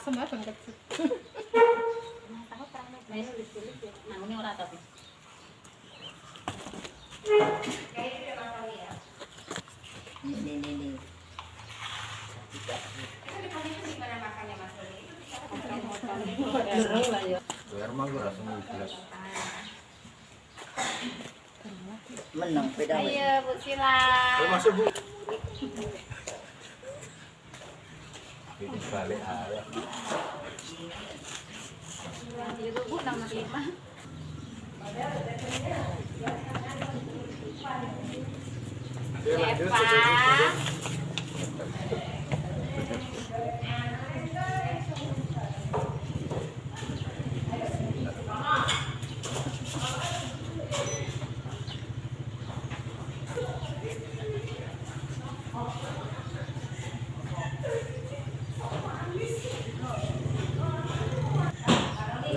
sama banget. Tahu terang main nulis tulis ya. Nah, ini ora tapi. Kayak itu Mas Ali ya. Ini. Itu di posisi di mana makannya Mas Ali? Itu bisa hotel lah ya. Biar mah gue rasanya jelas. Menang beda. Ayo Bu Sila. Masuk Bu. Ini balik ayah. Biru Bu nomor 5. Eva.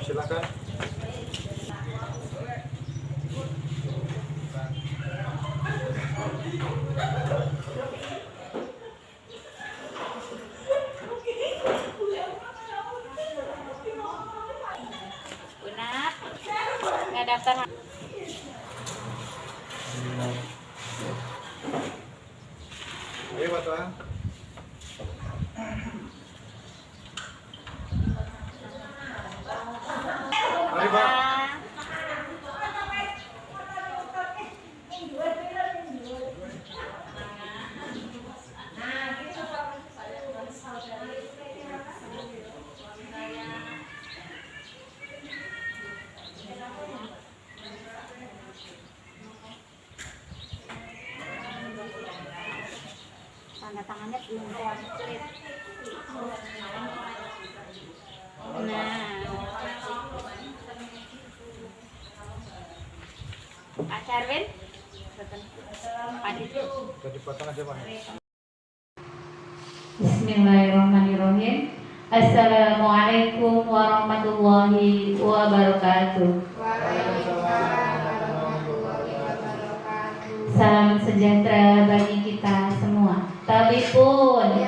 Silakan. Bunat. Nggak daftar. Ayo Pak Tuan. Mari Pak. Tanda tangannya belum komplit. Nah, Pak Sharwin, Pak Dito. Jadi potong aja Pak. Bismillahirrahmanirrahim. Assalamualaikum warahmatullahi wabarakatuh. Salam sejahtera bagi kita semua. Tabipun.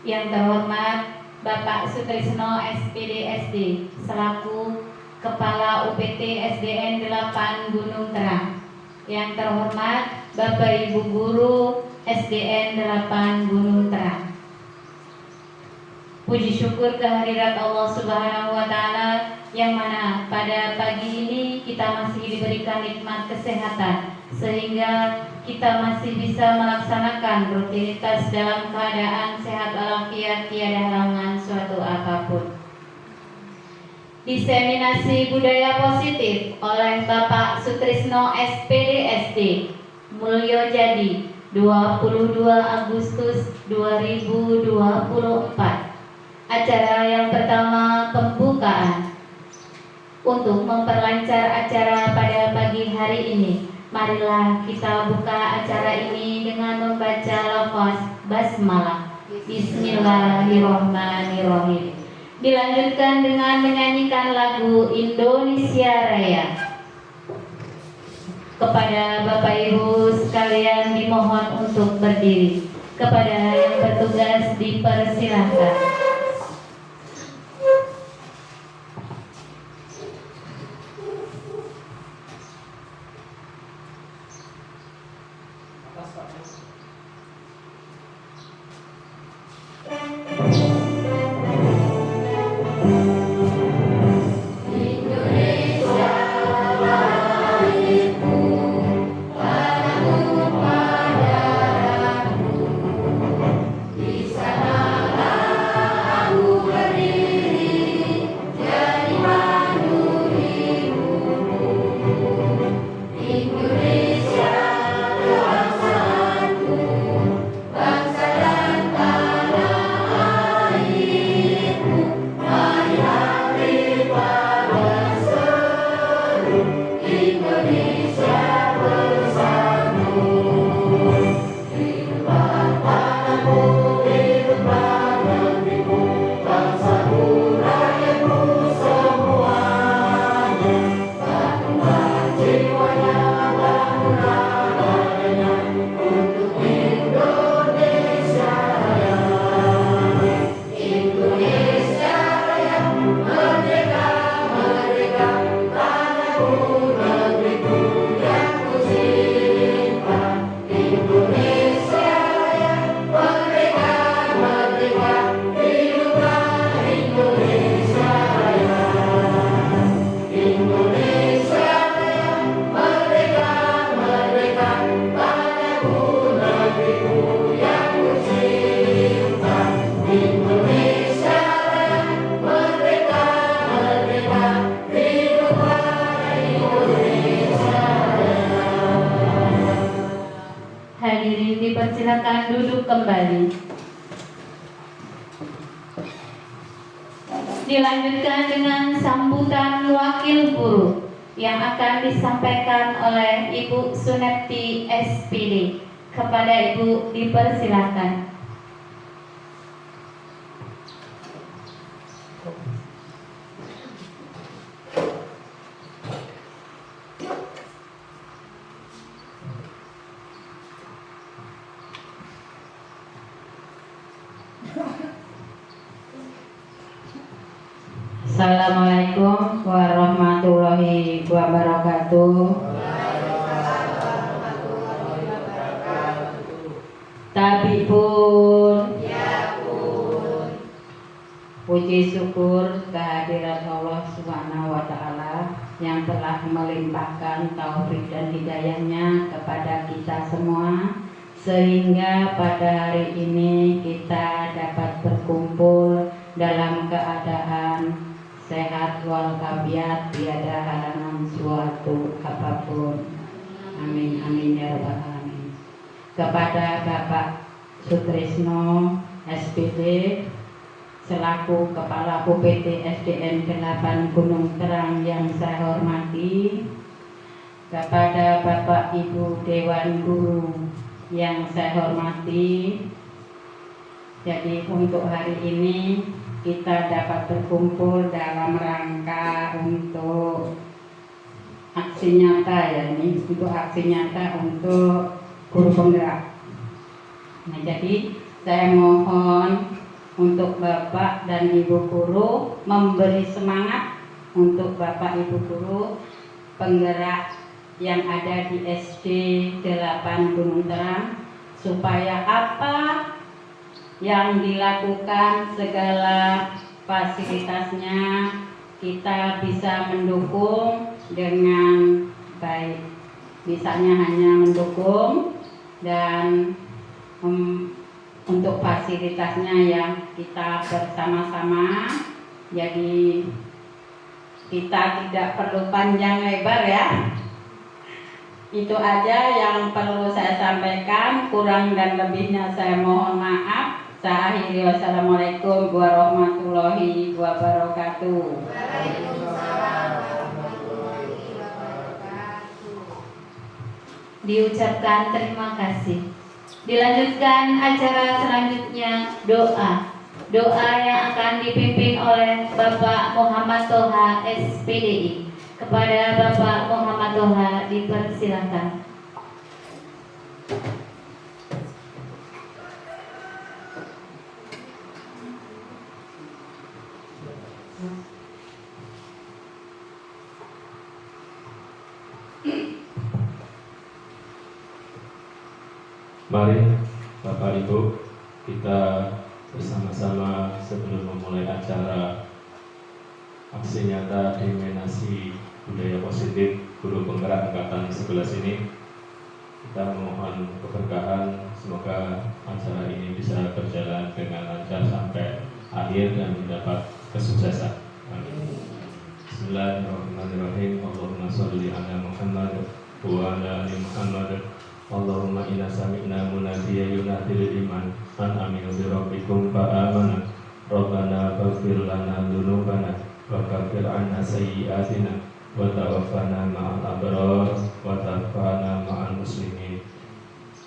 Yang terhormat Bapak Sutrisno SPD SD selaku Kepala UPT SDN 8 Gunung Terang. Yang terhormat Bapak Ibu Guru SDN 8 Gunung Terang. Puji syukur kehadirat Allah Subhanahu wa Ta'ala yang mana pada pagi ini kita masih diberikan nikmat kesehatan sehingga kita masih bisa melaksanakan rutinitas dalam keadaan sehat walafiat, tiada halangan suatu apapun. Diseminasi budaya positif oleh Bapak Sutrisno SPD SD Mulyo Jadi 22 Agustus 2024. Acara yang pertama pembukaan. Untuk memperlancar acara pada pagi hari ini, marilah kita buka acara ini dengan membaca lafaz basmalah. Bismillahirrahmanirrahim. Dilanjutkan dengan menyanyikan lagu Indonesia Raya. Kepada Bapak Ibu sekalian dimohon untuk berdiri. Kepada yang bertugas dipersilahkan. Di sana silakan duduk kembali. Dilanjutkan dengan sambutan wakil guru yang akan disampaikan oleh Ibu Sunepti SPD. Kepada Ibu dipersilakan. Assalamualaikum warahmatullahi wabarakatuh. Tapi pun puji syukur kehadirat Allah Subhanahu wa Ta'ala yang telah melimpahkan taufik dan hidayahnya kepada kita semua, sehingga pada hari ini kita dapat berkumpul dalam keadaan sehat walafiat, tiada halangan suatu apapun. Amin amin ya rabbal alamin. Kepada Bapak Sutrisno SPD selaku Kepala UPT SDN 8 Gunung Terang yang saya hormati, kepada Bapak Ibu Dewan Guru yang saya hormati. Jadi untuk hari ini kita dapat berkumpul dalam rangka untuk aksi nyata, ya, ini untuk aksi nyata untuk guru penggerak. Nah, jadi saya mohon untuk Bapak dan Ibu guru memberi semangat untuk Bapak Ibu guru penggerak yang ada di SD 8 Gunung Terang, supaya apa yang dilakukan segala fasilitasnya kita bisa mendukung dengan baik. Misalnya hanya mendukung dan untuk fasilitasnya yang kita bersama-sama. Jadi kita tidak perlu panjang lebar, ya. Itu aja yang perlu saya sampaikan. Kurang dan lebihnya saya mohon maaf. Saya akhiri, wassalamualaikum warahmatullahi wabarakatuh. Waalaikumsalam warahmatullahi wabarakatuh. Diucapkan terima kasih. Dilanjutkan acara selanjutnya, doa. Doa yang akan dipimpin oleh Bapak Muhammad Toha SPDI. Kepada Bapak Muhammad Toha dipersilakan. Mari Bapak Ibu, kita bersama-sama sebelum memulai acara aksi nyata dimensi budaya positif guru penggerak angkatan 11 ini, kita memohon keberkahan. Semoga acara ini bisa berjalan dengan lancar sampai akhir dan mendapat kesuksesan. Amin. Bismillahirrahmanirrahim. Allahumma sholli ala Muhammad wa ala ali Muhammad. Allahumma inna sami'na munadiya yunadi lil iman an aminu bi rabbikum fa amana. Rabbana faghfir lana dzunubana wa kaffir 'anna sayyi'atina wa tawaffana ma'al abrar wa tawaffana ma'al muslimin.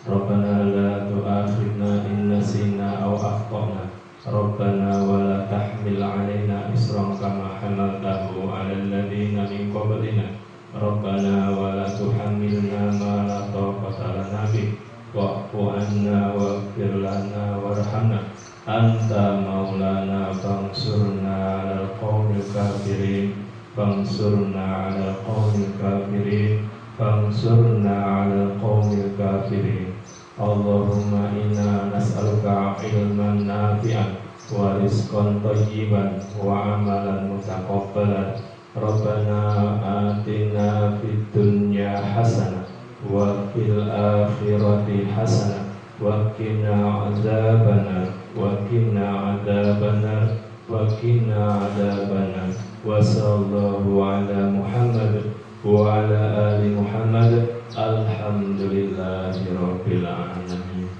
Rabbana la tu'akhidna in nasina aw akhtana. Rabbana wa la tahmil 'alaina isran kama hamaltahu 'alal ladzina min qablina. Rabbana wa la tuhammilna ma la taqata lana bih wa'fu 'anna waghfir lana warhamna anta maulana fansurna 'alal qaumil kafirin fansurna 'alal qaumil kafirin fansurna 'alal qaumil kafirin. Allahumma inna nas'aluka 'ilman nafi'an wa rizqan thayyiban wa 'amalan mutaqabbalan. Rabbana atina fid dunya hasanah wa fil akhirati hasanah wa qina adzabannar wa qina adzabannar wa qina adzabannar. Wa sallallahu ala Muhammad wa ala ali Muhammad. Alhamdulillahi rabbil alamin.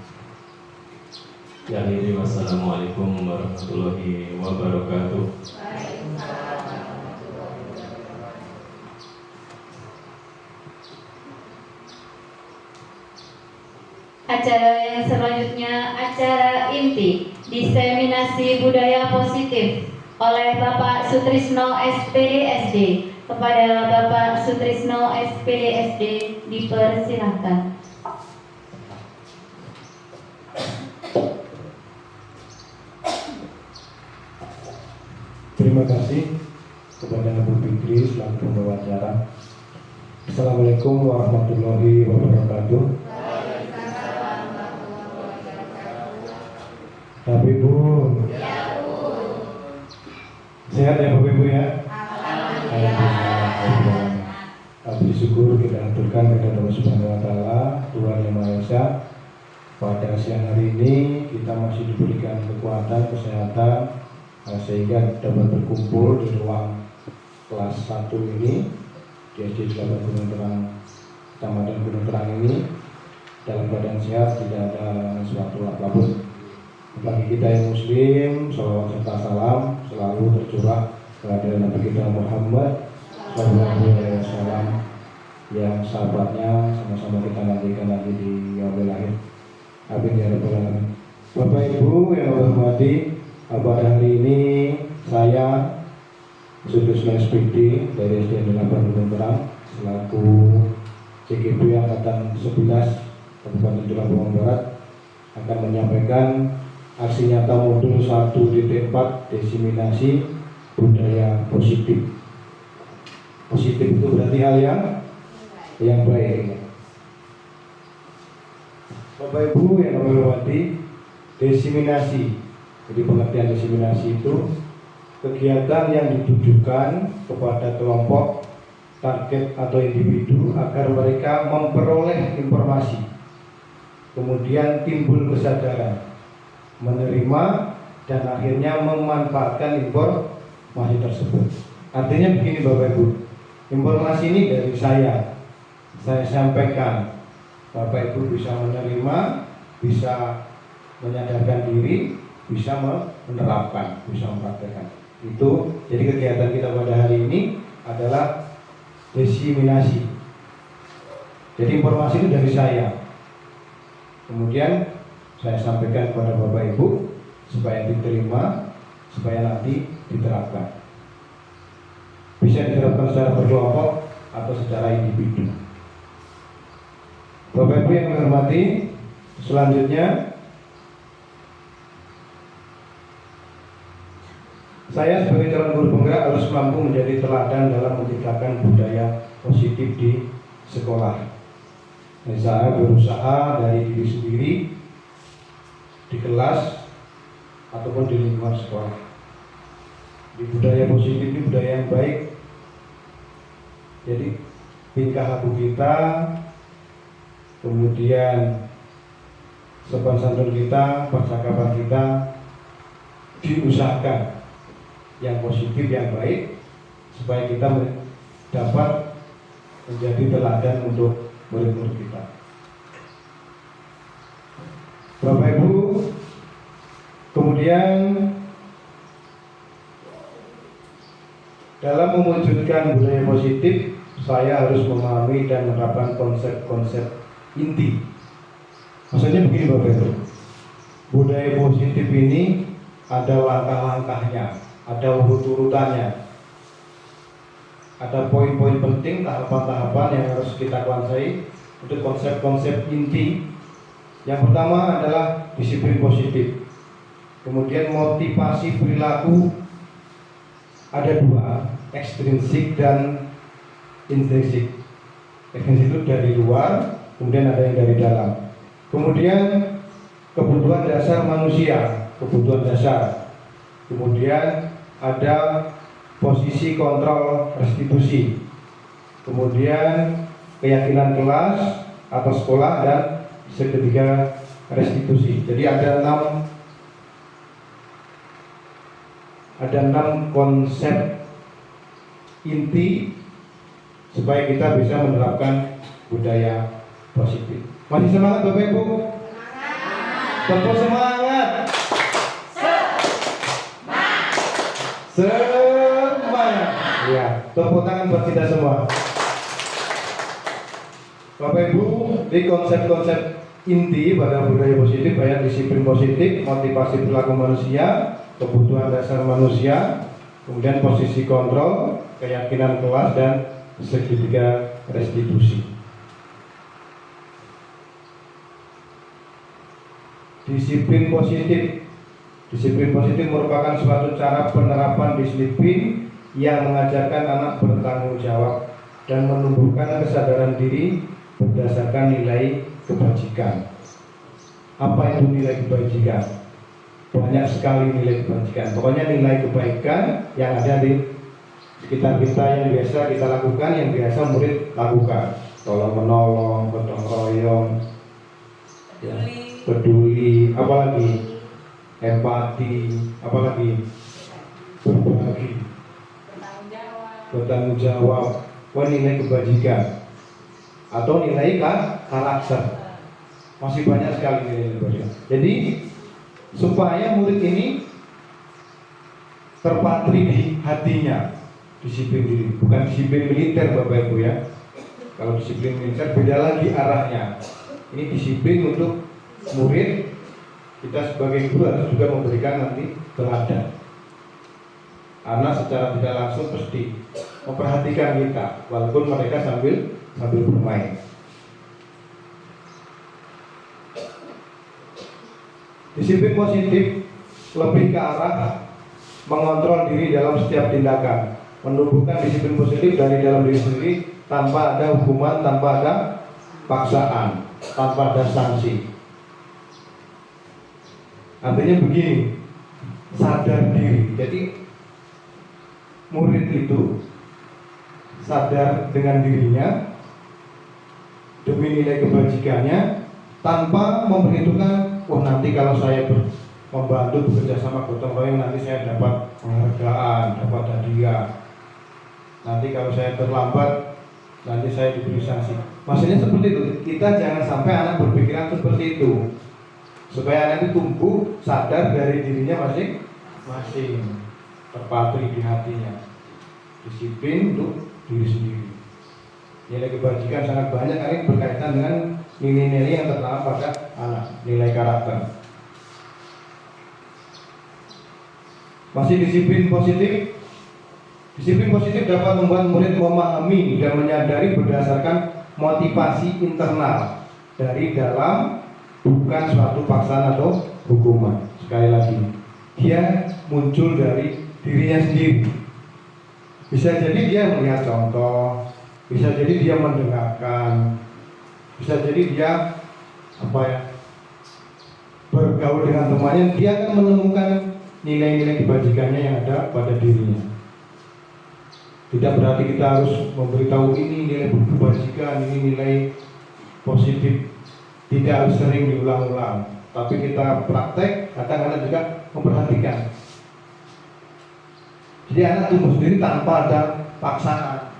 Ya akhiri wassalamualaikum warahmatullahi wabarakatuh. Acara yang selanjutnya acara inti diseminasi budaya positif oleh Bapak Sutrisno SPD SD. Kepada Bapak Sutrisno SPD SD dipersilahkan. Terima kasih kepada Bu Fikri selaku pembawa acara. Assalamualaikum warahmatullahi wabarakatuh. Tapi Bu, sehat ya Bapak Ibu ya? Alhamdulillah. Puji syukur kita aturkan kepada Allah Subhanahu wa Ta'ala, Tuhan Yang Maha Esa. Pada siang hari ini kita masih diberikan kekuatan, kesehatan, sehingga dapat berkumpul di ruang kelas 1 ini di SD 8 Gunung Terang, Kecamatan Gunung Terang ini dalam keadaan sehat, tidak ada sesuatu apapun. Bagi kita yang muslim, salawat serta salam selalu tercurah kepada Nabi kita Muhammad SAW, yang sahabatnya sama-sama kita nantikan lagi di yaumil akhir. Amin ya rabbal alamin. Bapak Ibu yang saya hormati, pada hari ini saya Sutrisno SPD dari SD 8 Gunung Terang selaku CGP Angkatan 11 Kabupaten Tulung Barat akan menyampaikan aksi nyata modul 1.4 diseminasi budaya positif. Positif itu berarti hal yang baik. Bapak Ibu yang kami hormati, diseminasi. Jadi pengertian diseminasi itu kegiatan yang ditujukan kepada kelompok, target atau individu agar mereka memperoleh informasi, kemudian timbul kesadaran, menerima dan akhirnya memanfaatkan informasi tersebut. Artinya begini Bapak Ibu, informasi ini dari saya sampaikan, Bapak Ibu bisa menerima, bisa menyadarkan diri, bisa menerapkan, bisa mempraktekkan. Itu jadi kegiatan kita pada hari ini adalah diseminasi. Jadi informasi itu dari saya, kemudian saya sampaikan kepada Bapak Ibu supaya diterima, supaya nanti diterapkan. Bisa diterapkan secara berkelompok atau secara individu. Bapak Ibu yang saya hormati, selanjutnya saya sebagai calon guru penggerak harus mampu menjadi teladan dalam menciptakan budaya positif di sekolah. Saya berusaha dari diri sendiri, di kelas, ataupun di lingkungan sekolah. Di budaya positif ini budaya yang baik. Jadi tingkah laku kita, kemudian sopan santun kita, percakapan kita diusahakan yang positif, yang baik, supaya kita dapat menjadi teladan untuk murid-murid kita. Bapak Ibu, kemudian dalam mewujudkan budaya positif, saya harus memahami dan menerapkan konsep-konsep inti. Maksudnya begini Bapak Ibu, budaya positif ini ada langkah-langkahnya, ada urut-urutannya, ada poin-poin penting, tahapan-tahapan yang harus kita kuasai untuk konsep-konsep inti. Yang pertama adalah disiplin positif, kemudian motivasi perilaku ada dua, ekstrinsik dan intrinsik. Ekstrinsik itu dari luar, kemudian ada yang dari dalam. Kemudian kebutuhan dasar manusia, kebutuhan dasar. Kemudian ada posisi kontrol restitusi. Kemudian keyakinan kelas atau sekolah, dan ketiga restitusi. Jadi ada enam konsep inti supaya kita bisa menerapkan budaya positif. Masih semangat Bapak Ibu? Tetap semangat. Semangat. Ya, tepuk tangan buat kita semua. Bapak Ibu, di konsep-konsep inti pada budaya positif banyak disiplin positif, motivasi perilaku manusia, kebutuhan dasar manusia, kemudian posisi kontrol, keyakinan kelas, dan segitiga restitusi. Disiplin positif. Disiplin positif merupakan suatu cara penerapan disiplin yang mengajarkan anak bertanggung jawab dan menumbuhkan kesadaran diri berdasarkan nilai kebajikan. Apa itu nilai kebajikan? Banyak sekali nilai kebajikan. Pokoknya nilai kebaikan yang ada di sekitar kita yang biasa kita lakukan, yang biasa murid lakukan. Tolong menolong, gotong royong, ya, peduli, apalagi empati, apalagi berbagi, bertanggung jawab. Wah, nilai kebajikan atau nilai karakter. Masih banyak sekali nilai kebajikan. Jadi supaya murid ini terpatri di hatinya, disiplin diri, bukan disiplin militer Bapak Ibu ya. Kalau disiplin militer beda lagi arahnya. Ini disiplin untuk murid. Kita sebagai guru harus juga memberikan nanti teladan. Anak secara tidak langsung pasti memperhatikan kita, walaupun mereka sambil bermain. Disiplin positif lebih ke arah mengontrol diri dalam setiap tindakan, menumbuhkan disiplin positif dari dalam diri sendiri tanpa ada hukuman, tanpa ada paksaan, tanpa ada sanksi. Artinya begini, sadar diri. Jadi murid itu sadar dengan dirinya demi nilai kebajikannya tanpa memperhitungkan, oh nanti kalau saya membantu bekerja sama gotong royong nanti saya dapat penghargaan, dapat hadiah. Nanti kalau saya terlambat nanti saya diberi sanksi. Maksudnya seperti itu. Kita jangan sampai anak berpikiran seperti itu. Supaya anak itu tumbuh sadar dari dirinya masing-masing, terpatri di hatinya. Disiplin untuk diri sendiri. Nilai kebajikan sangat banyak karena ini berkaitan dengan nilai-nilai yang tertanam pada anak, nilai karakter. Masih disiplin positif. Disiplin positif dapat membuat murid memahami dan menyadari berdasarkan motivasi internal dari dalam, bukan suatu paksaan atau hukuman. Sekali lagi, dia muncul dari dirinya sendiri. Bisa jadi dia melihat contoh, bisa jadi dia mendengarkan, bisa jadi dia bergaul dengan temannya, dia akan menemukan nilai-nilai kebajikannya yang ada pada dirinya. Tidak berarti kita harus memberitahu ini nilai kebajikan, ini nilai positif. Tidak harus sering diulang-ulang, tapi kita praktek, kadang-kadang juga memperhatikan. Jadi anak tumbuh sendiri tanpa ada paksaan,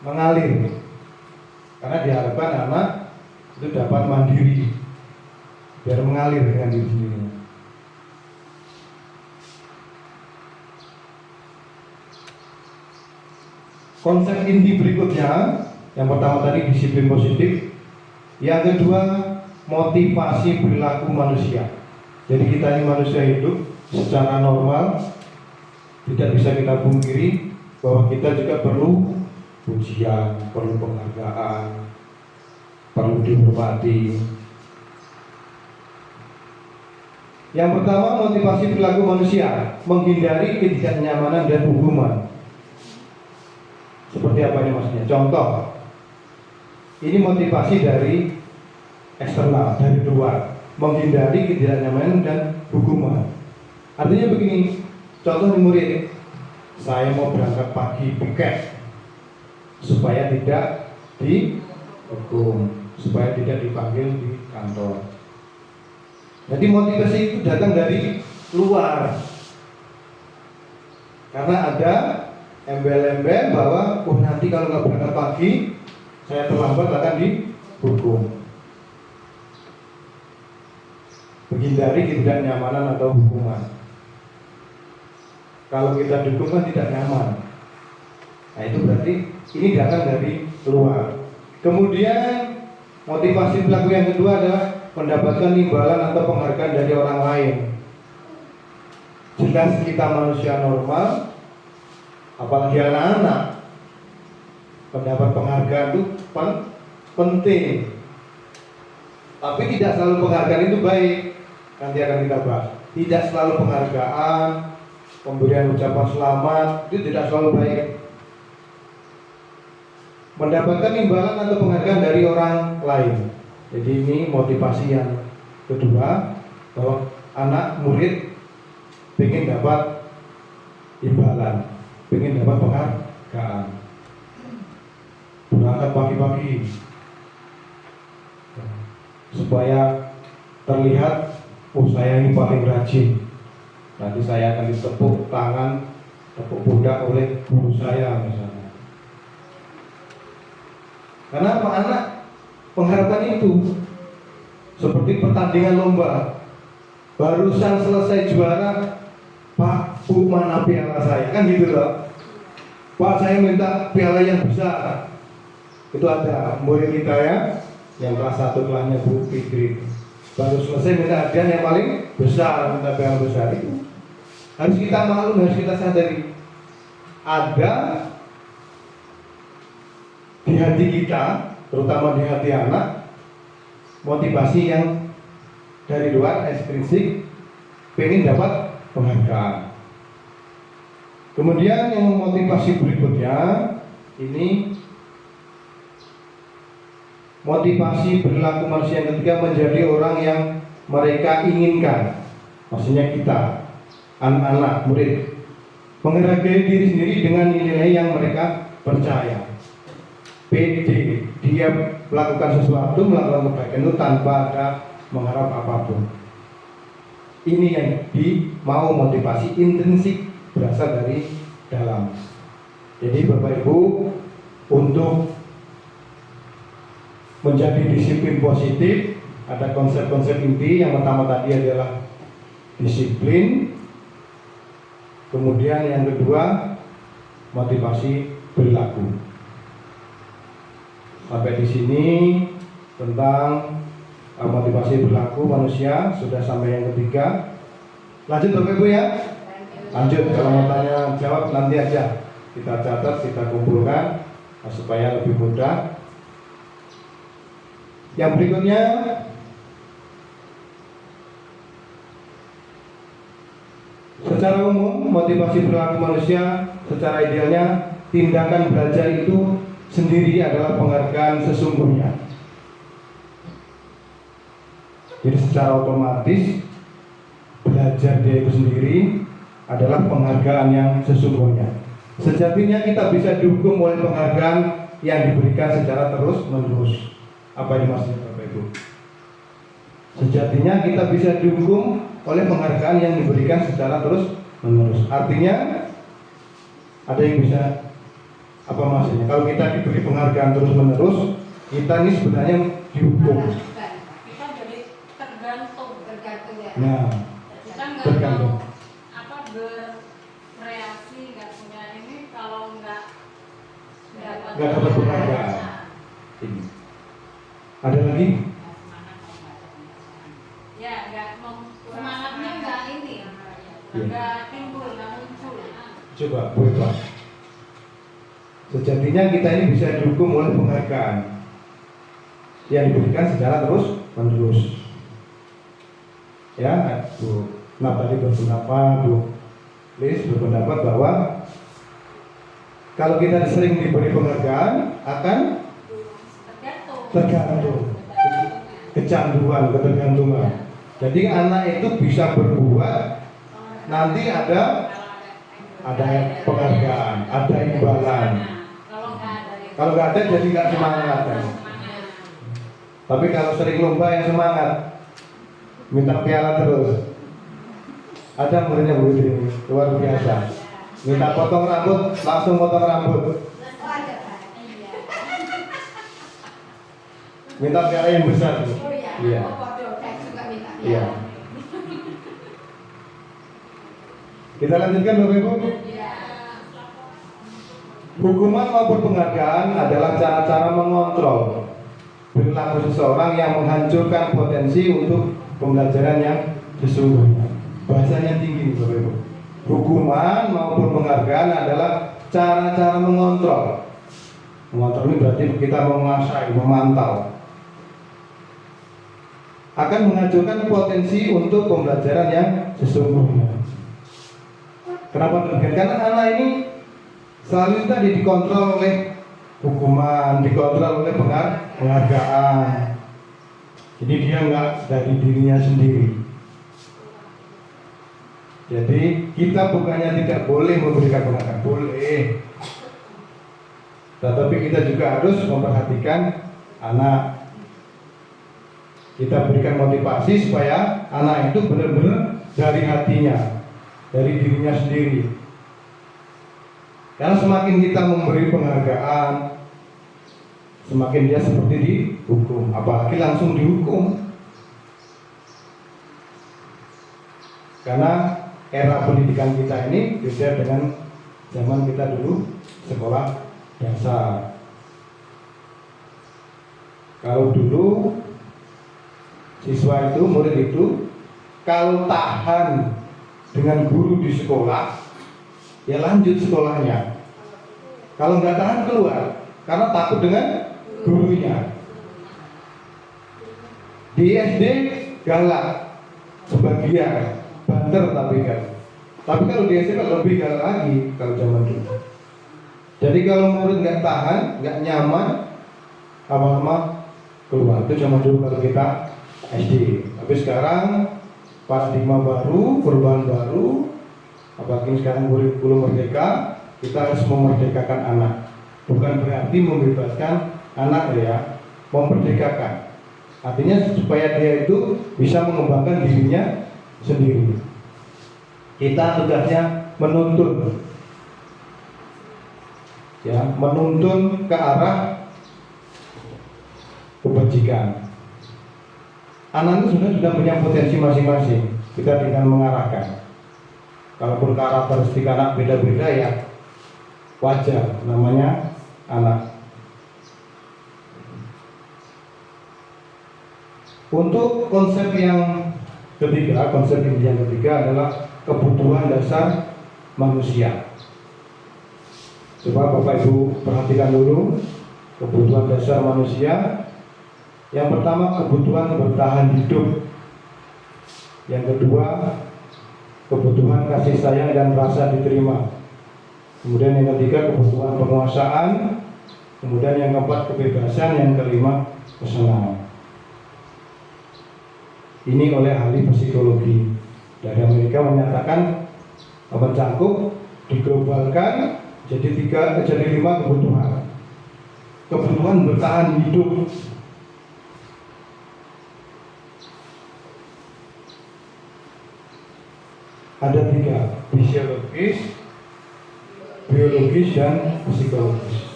mengalir. Karena diharapkan anak itu dapat mandiri, biar mengalir dengan diri sendiri. Konsep inti berikutnya, yang pertama tadi disiplin positif, yang kedua motivasi perilaku manusia. Jadi kita ini manusia hidup secara normal, tidak bisa kita pungkiri bahwa kita juga perlu pujian, perlu penghargaan, perlu dihormati. Yang pertama motivasi perilaku manusia, menghindari ketidaknyamanan dan hukuman. Seperti apa ini maksudnya? Contoh, ini motivasi dari eksternal, dari luar, menghindari ketidaknyamanan dan hukuman. Artinya begini, contoh di murid, saya mau berangkat pagi piket supaya tidak dihukum, supaya tidak dipanggil di kantor. Jadi motivasi itu datang dari luar, karena ada embel-embel bahwa nanti kalau nggak berangkat pagi saya terlambat akan dihukum. Menghindari ketidaknyamanan atau hukuman. Kalau kita dukung kan tidak nyaman. Nah itu berarti ini datang dari luar. Kemudian motivasi pelaku yang kedua adalah mendapatkan imbalan atau penghargaan dari orang lain. Jelas kita manusia normal, apalagi anak-anak, mendapat penghargaan itu penting. Tapi tidak selalu penghargaan itu baik. Nanti akan kita bahas. Tidak selalu penghargaan, pemberian ucapan selamat itu tidak selalu baik. Mendapatkan imbalan atau penghargaan dari orang lain. Jadi ini motivasi yang kedua, bahwa anak murid ingin dapat imbalan, ingin dapat penghargaan. Berangkat pagi-pagi supaya terlihat, oh saya ini paling rajin. Nanti saya akan ditepuk tangan, tepuk pundak oleh guru saya misalnya. Karena apa? Anak pengharapan itu seperti pertandingan lomba. Barusan selesai juara, Pak, Bu, mana piala saya? Kan gitu loh. Pak, saya minta piala yang besar. Itu ada murid kita ya, yang kelas 1 kelasnya Bu Fitri. Baru selesai minta hadiah yang paling besar, minta piala besar itu. Harus kita maklum, harus kita sadari. Ada di hati kita, terutama di hati anak, motivasi yang dari luar ekstrinsik, pengen dapat penghargaan. Kemudian yang motivasi berikutnya ini motivasi perilaku manusia yang ketiga, menjadi orang yang mereka inginkan. Maksudnya kita, anak-anak, murid, menghargai diri sendiri dengan nilai yang mereka percaya. PD, dia melakukan sesuatu, melakukan kebaikan itu tanpa ada mengharap apapun. Ini yang mau motivasi intrinsik, berasal dari dalam. Jadi Bapak Ibu, untuk menjadi disiplin positif, ada konsep-konsep inti. Yang pertama tadi adalah disiplin. Kemudian yang kedua, motivasi perilaku. Sampai di sini tentang motivasi perilaku manusia, sudah sampai yang ketiga. Lanjut Bapak Ibu ya. Lanjut, kalau mau tanya jawab nanti aja. Kita catat, kita kumpulkan supaya lebih mudah. Yang berikutnya, secara umum motivasi perilaku manusia secara idealnya, tindakan belajar itu sendiri adalah penghargaan sesungguhnya. Jadi secara otomatis belajar dia itu sendiri adalah penghargaan yang sesungguhnya. Sejatinya kita bisa didukung oleh penghargaan yang diberikan secara terus-menerus. Apa yang maksudnya Bapak Ibu? Sejatinya kita bisa didukung oleh penghargaan yang diberikan secara terus-menerus. Artinya ada yang bisa, apa maksudnya? Kalau kita diberi penghargaan terus-menerus, kita ini sebenarnya dihukum. Kita jadi tergantung ya. Nah, Kita nggak tergantung. mau berkreasi, nggak punya ini kalau nggak dapat penghargaan. Ini. Ada lagi? Ya, nggak mau semangatnya nggak ini, nggak timbul, nggak muncul. Coba, boleh Pak. Sejatinya kita ini bisa didukung oleh penghargaan yang diberikan secara terus-menerus. Ya, Bu Nah tadi berpendapat, Bu Liz berpendapat bahwa kalau kita sering diberi penghargaan akan tergantung, kecanduan, ketergantungan. Jadi anak itu bisa berbuat, nanti ada penghargaan, ada imbalan. Kalau nggak ada jadi nggak semangat. Tapi kalau sering lomba yang semangat, minta piala terus. Ada muridnya begitu ini, luar biasa. Minta potong rambut, langsung potong rambut. Minta piala yang besar. Iya. Iya. Kita lanjutkan Bapak Ibu. Hukuman maupun penghargaan adalah cara-cara mengontrol perilaku seseorang yang menghancurkan potensi untuk pembelajaran yang sesungguhnya. Bahasanya tinggi Bapak Ibu. Hukuman maupun penghargaan adalah cara-cara mengontrol. Mengontrol ini berarti kita menguasai, memantau. Akan menghancurkan potensi untuk pembelajaran yang sesungguhnya. Kenapa demikian? Karena anak ini selalu tadi dikontrol oleh hukuman, dikontrol oleh penghargaan. Jadi dia nggak dari dirinya sendiri. Jadi kita bukannya tidak boleh memberikan penghargaan, boleh. Tetapi kita juga harus memperhatikan anak. Kita berikan motivasi supaya anak itu benar-benar dari hatinya, dari dirinya sendiri. Karena semakin kita memberi penghargaan, semakin dia seperti dihukum, apalagi langsung dihukum. Karena era pendidikan kita ini beda dengan zaman kita dulu sekolah dasar. Kalau dulu siswa itu, murid itu, kalau tahan dengan guru di sekolah, ya lanjut sekolahnya. Kalau nggak tahan keluar, karena takut dengan gurunya. Di SD galak, sebagian banter tapi kalau di SMP lebih galak lagi kalau zaman dulu. Jadi kalau murid nggak tahan, nggak nyaman, lama-lama keluar. Itu zaman dulu kalau kita SD. Tapi sekarang paradigma baru, perubahan baru, apalagi sekarang kurikulum merdeka, kita harus memerdekakan anak. Bukan berarti membebaskan anak ya, memerdekakan. Artinya supaya dia itu bisa mengembangkan dirinya sendiri. Kita tugasnya menuntun, ya, menuntun ke arah kebajikan. Anak itu sudah punya potensi masing-masing. Kita dengan mengarahkan. Kalaupun karakteristik anak beda-beda ya wajar, namanya anak. Untuk konsep yang ketiga, konsep yang ketiga adalah kebutuhan dasar manusia. Coba Bapak Ibu perhatikan dulu kebutuhan dasar manusia. Yang pertama kebutuhan bertahan hidup. Yang kedua kebutuhan kasih sayang dan rasa diterima. Kemudian yang ketiga kebutuhan penguasaan. Kemudian yang keempat kebebasan. Yang kelima kesenangan. Ini oleh ahli psikologi dari Amerika menyatakan mencakup diglobalkan jadi 5 kebutuhan. Kebutuhan bertahan hidup. Ada 3, fisiologis, biologis, dan psikologis.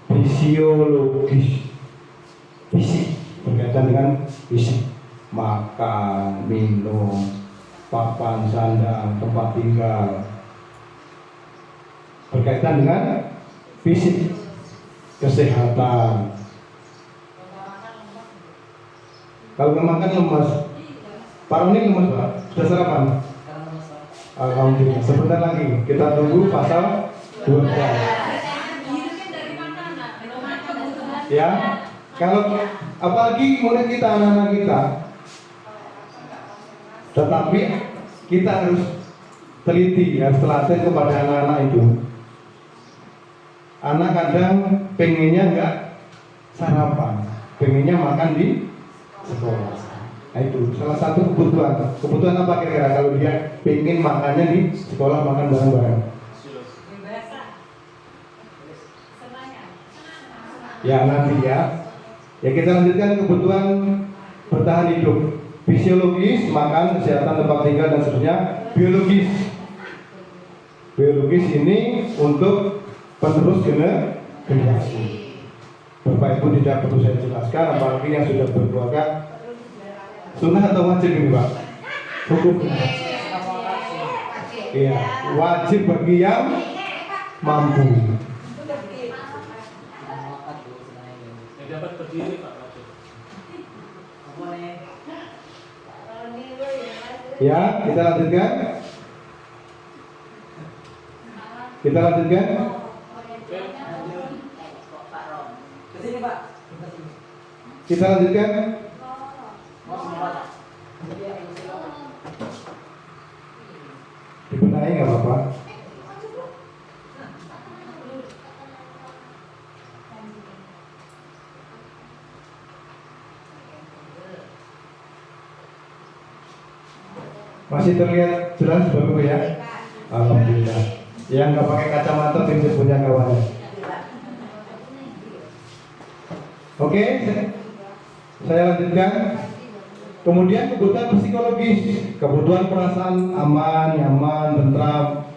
Fisiologis, fisik, berkaitan dengan fisik, makan, minum, papan, sandang, tempat tinggal, berkaitan dengan fisik, kesehatan. Kalau nggak makan lemas. Pak Roni lemas Pak, sudah sarapan? Alhamdulillah. Sebentar lagi kita tunggu pasal 12. Ya, kalau apalagi murid kita, anak-anak kita. Tetapi kita harus teliti, harus telaten kepada anak-anak itu. Anak kadang pengennya nggak sarapan, pengennya makan di sekolah. Nah itu salah satu kebutuhan. Kebutuhan apa kira-kira kalau dia pengen makannya di sekolah, makan bareng-bareng? Ya nanti ya. Ya kita lanjutkan kebutuhan bertahan hidup. Fisiologis, makan, kesehatan, tempat tinggal dan seterusnya. Biologis. Biologis ini untuk penerus generasi. Bapak Ibu tidak perlu saya jelaskan, apalagi yang sudah berkeluarga. Sunnah atau wajib ini Pak? Hukumnya. Iya, wajib bagi yang mampu. Yang dapat berdiri Pak Wajib. Ya, kita lanjutkan. Kita lanjutkan. Kita lanjutkan. Dibenahi nggak apa-apa. Masih terlihat jelas Bapak ya? Alhamdulillah. Yang nggak pakai kacamata pintu punya kawannya. Oke, saya lanjutkan. Kemudian kebutuhan psikologis, kebutuhan perasaan aman, nyaman, tentram.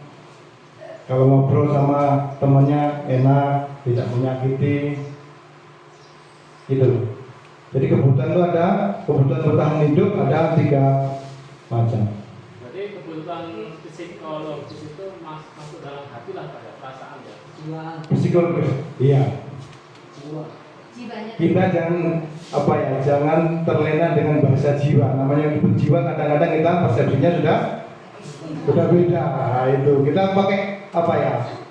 Kalau ngobrol sama temannya enak, tidak menyakiti, gitu. Jadi kebutuhan itu ada, kebutuhan bertahan hidup ada 3 macam. Jadi kebutuhan psikologis itu masuk dalam hati lah pada perasaan ya. Psikologis, iya. Kita jangan jangan terlena dengan bahasa jiwa. Namanya menyebut jiwa kadang-kadang kita persepsinya sudah beda. Nah, itu kita pakai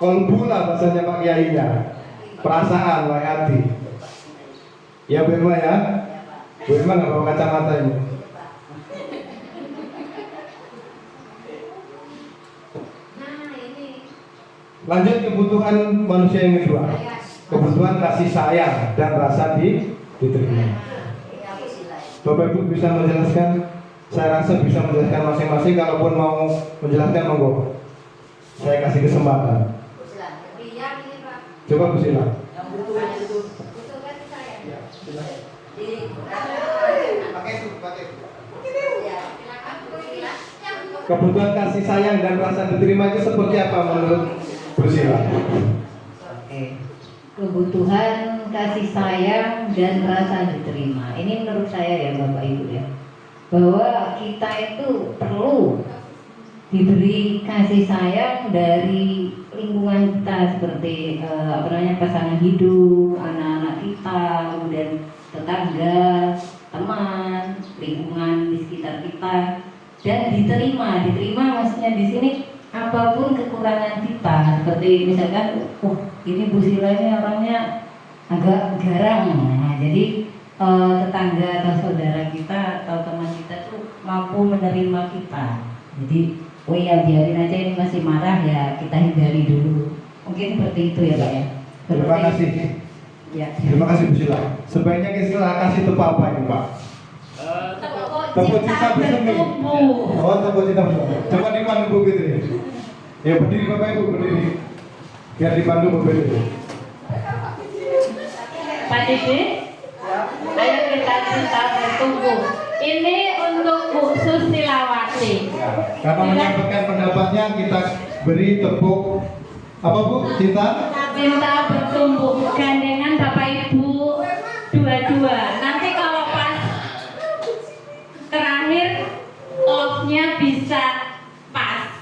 kolbu lah bahasanya Pak Kiainya. Perasaan, hati. Ya Bu Irma ya. Bu Irma nggak bawa kacamata ini. Lanjut kebutuhan manusia yang kedua. Kebutuhan kasih sayang dan rasa diterima. Bapak Ibu bisa menjelaskan? Saya rasa bisa menjelaskan masing-masing. Kalaupun mau menjelaskan monggo. Saya kasih kesempatan. Coba Bu Sila. Kebutuhan kasih sayang dan rasa diterima itu seperti apa menurut Bu Sila? Kebutuhan kasih sayang dan rasa diterima. Ini menurut saya ya Bapak Ibu ya, bahwa kita itu perlu diberi kasih sayang dari lingkungan kita seperti pasangan hidup, anak-anak kita, kemudian tetangga, teman, lingkungan di sekitar kita, dan diterima maksudnya di sini apapun kekurangan kita, seperti misalkan, ini Bu Sila ini orangnya agak garang, nah, jadi tetangga atau saudara kita atau teman kita tuh mampu menerima kita. Jadi, biarin aja ini masih marah ya, kita hindari dulu. Mungkin seperti itu ya Pak ya. Terima kasih. Ya. Terima kasih Bu Sila. Sebaiknya kita kasih tepuk apa ini Pak? Tepuk cinta bersemi. Oh, tepuk cinta bersemi. Coba dipandu Bu Fitri. Ya berdiri Bapak Ibu, berdiri. Biar dipandu Bu Fitri. Pak Didi, ayo kita cinta bertumbuh. Ini untuk Bu Susilawati. Ya, karena menyampaikan pendapatnya kita beri tepuk apa Bu? Cinta Bertumbuh. Gandengan Bapak Ibu dua-dua. Nanti kalau pas terakhir love-nya bisa pas.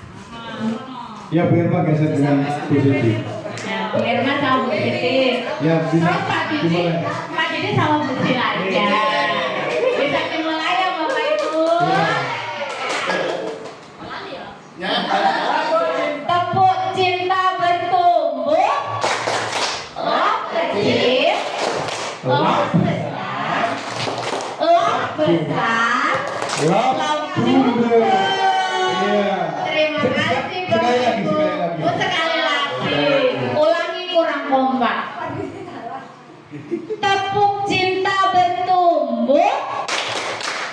Ya Bu Irma geser dengan Bu Siti. Ya, Bu Irma sama Bu Siti. Ya, Terus Pak Didi sama Bu Sila aja. Bisa dimulai ya Bapak Ibu. Tepuk cinta bertumbuh. Love kecil. Love besar. Love besar. Love bunda. Iya. Terima kasih Sekali lagi. Sekali lagi. Ulangi kurang kompak. Tepuk cinta bertumbuh.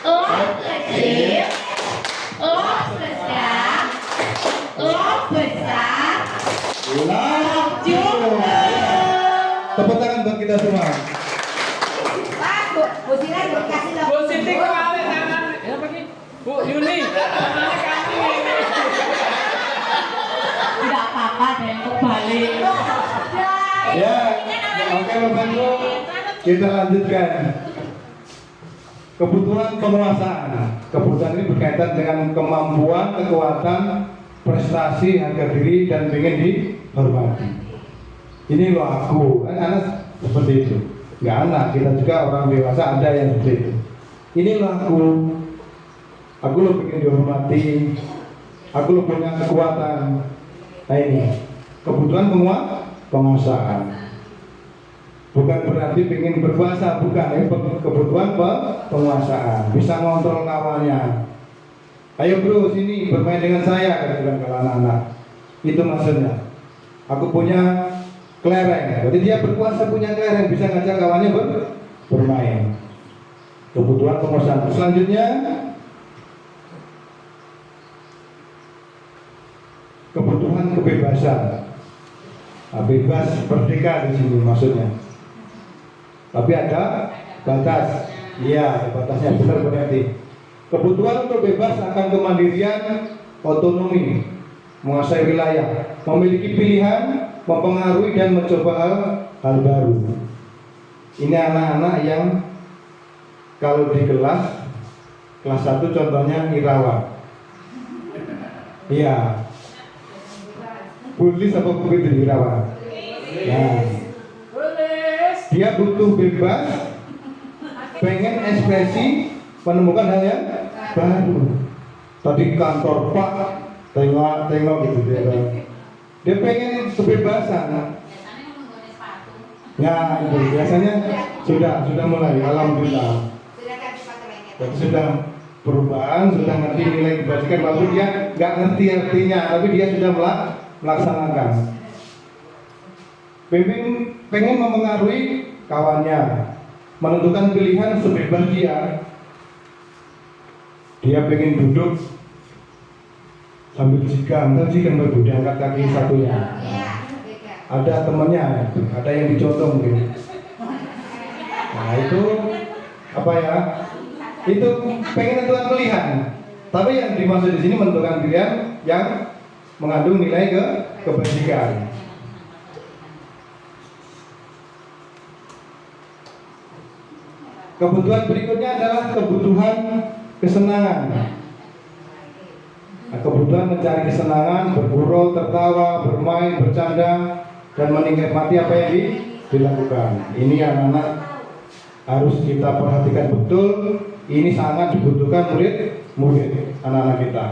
Love kecil. Love besar. Love besar. Love juga. Tepuk tangan buat kita semua. Bu Sila dikasih love. Bu Siti kemarin tangan. Ya pergi. Bu Yuni. Tangannya kami. Tidak apa-apa deh, kembali. Ya, oke Bapak Ibu, kita lanjutkan. kebutuhan penguasaan. Kebutuhan ini berkaitan dengan kemampuan, kekuatan, prestasi, harga diri, dan ingin dihormati. Ini loh aku, kan anak seperti itu. Nggak anak, kita juga orang dewasa ada yang seperti itu. Ini loh aku lo ingin dihormati, aku lo punya kekuatan. Nah ini kebutuhan penguasaan. Bukan berarti ingin berkuasa, bukan. Ini kebutuhan penguasaan. Bisa ngontrol kawannya. Ayo bro, sini bermain dengan saya, kata kalau anak-anak. Itu maksudnya. Aku punya kelereng. Jadi dia berkuasa punya kelereng, bisa ngajak kawannya bermain. Kebutuhan penguasaan. Selanjutnya, kebutuhan kebebasan. Nah, bebas merdeka di sini maksudnya. Tapi ada batas. Iya, ada batasnya, benar berarti. Kebutuhan untuk bebas akan kemandirian, otonomi, menguasai wilayah, memiliki pilihan, mempengaruhi dan mencoba hal baru. Ini anak-anak yang kalau di kelas 1 contohnya Irawan. Iya. Bulis apa begitu Irawan? Nah, dia butuh bebas, pengen ekspresi, menemukan hal yang baru. Tadi kantor Pak, tengok gitu dia pengen kebebasan. Ya itu biasanya sudah mulai, alhamdulillah. Jadi sudah perubahan, sudah ngerti nilai kebajikan, walaupun dia nggak ngerti artinya, tapi dia sudah melaksanakan. Pengen mempengaruhi kawannya, menentukan pilihan sebebas dia. Dia pengen duduk sambil jikam baru diangkat kaki satunya. Ada temannya, ada yang dicontoh mungkin. Nah itu apa ya? Itu pengen menentukan pilihan. Tapi yang dimaksud di sini menentukan pilihan yang mengandung nilai kebajikan. Kebutuhan berikutnya adalah kebutuhan kesenangan. Nah, kebutuhan mencari kesenangan, bergurau, tertawa, bermain, bercanda, dan menikmati apa yang dilakukan. Ini anak-anak harus kita perhatikan betul. Ini sangat dibutuhkan murid anak-anak kita.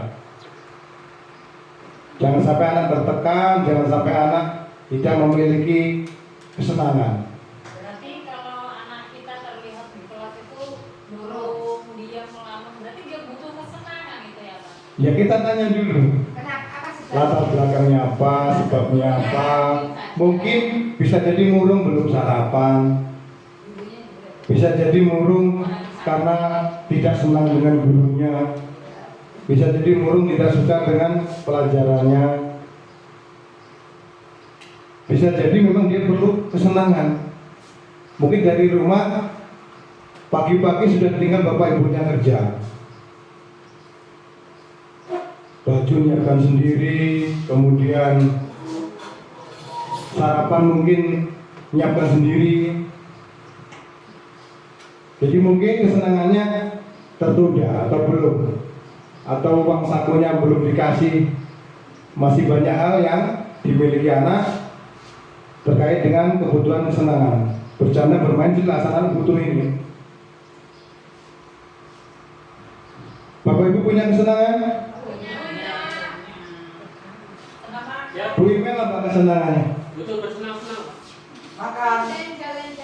Jangan sampai anak tertekan, jangan sampai anak tidak memiliki kesenangan. Berarti kalau anak kita terlihat di kelas itu burung, diam, melamun, berarti dia butuh kesenangan gitu ya Pak? Ya kita tanya dulu. Kenapa sih? Latar belakangnya apa, sebabnya apa. Mungkin bisa jadi murung belum sarapan. Bisa jadi murung karena tidak senang dengan gurunya. Bisa jadi murung tidak suka dengan pelajarannya. Bisa jadi memang dia perlu kesenangan. Mungkin dari rumah pagi-pagi sudah tinggal bapak ibunya kerja. Baju nyiapkan sendiri, kemudian sarapan mungkin nyiapkan sendiri. Jadi mungkin kesenangannya tertunda atau belum, atau uang sakunya belum dikasih. Masih banyak hal yang dimiliki anak terkait dengan kebutuhan kesenangan. Bercanda, bermain jelas anak butuh ini. Bapak Ibu punya kesenangan? Bu Imel apa kesenangannya? Betul, bersenang-senang. Makan.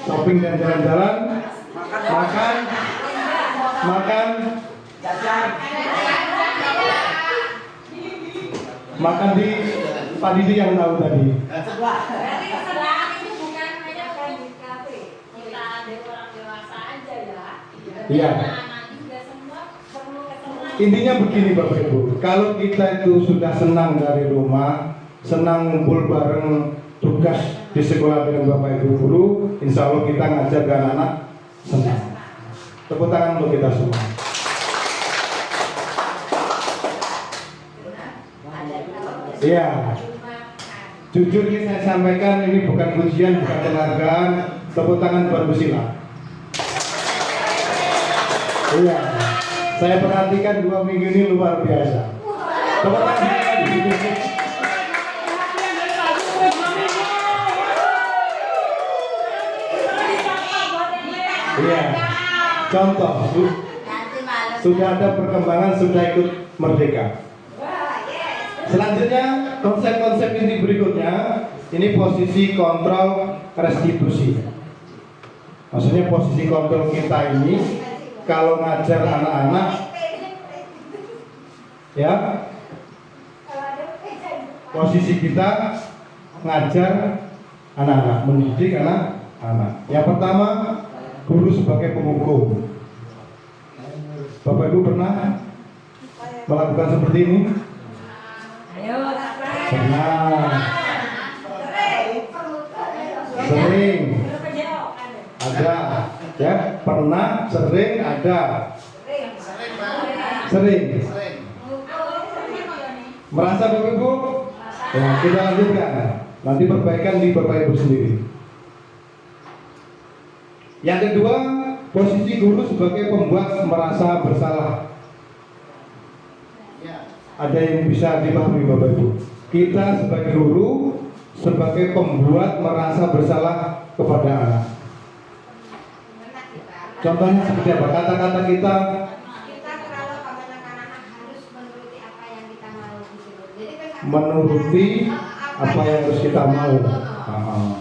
Shopping dan jalan-jalan. Makan, makan di Pak Didi yang tahu tadi. Berarti kesenangan itu bukan hanya di kafe. Kita ada orang dewasa aja ya. Iya. Anak-anak juga semua perlu kesenangan. Intinya begini Bapak Ibu, kalau kita itu sudah senang dari rumah, senang ngumpul bareng tugas di sekolah dengan Bapak Ibu guru, insya Allah kita ngajar ke anak-anak senang. Tepuk tangan untuk kita semua. Iya. Jujur ini saya sampaikan, ini bukan pujian, bukan penghargaan. Tepuk tangan buat Bu Sila. Iya. Saya perhatikan 2 minggu ini luar biasa. Tepuk tangan. Iya. Contoh, Nanti malam. sudah ada perkembangan, sudah ikut merdeka. Selanjutnya konsep-konsep ini berikutnya, ini posisi kontrol restitusi. Maksudnya posisi kontrol kita ini kalau ngajar anak-anak, ya, posisi kita ngajar anak-anak, mendidik anak-anak. Yang pertama, guru sebagai penghukum. Bapak Ibu pernah melakukan seperti ini? Pernah. Sering. Ada. Ya, pernah, sering, ada. Sering. Merasa Bapak Ibu? Ya, kita lanjutkan. Nanti perbaikan di Bapak Ibu sendiri. Yang kedua, posisi guru sebagai pembuat merasa bersalah. Ada yang bisa dipahami Bapak Ibu? Kita sebagai guru, sebagai pembuat merasa bersalah kepada anak. Contohnya seperti apa? Kata-kata kita kalau anak-anak harus menuruti apa yang kita mau gitu loh. Jadi kan menuruti apa yang harus kita mau.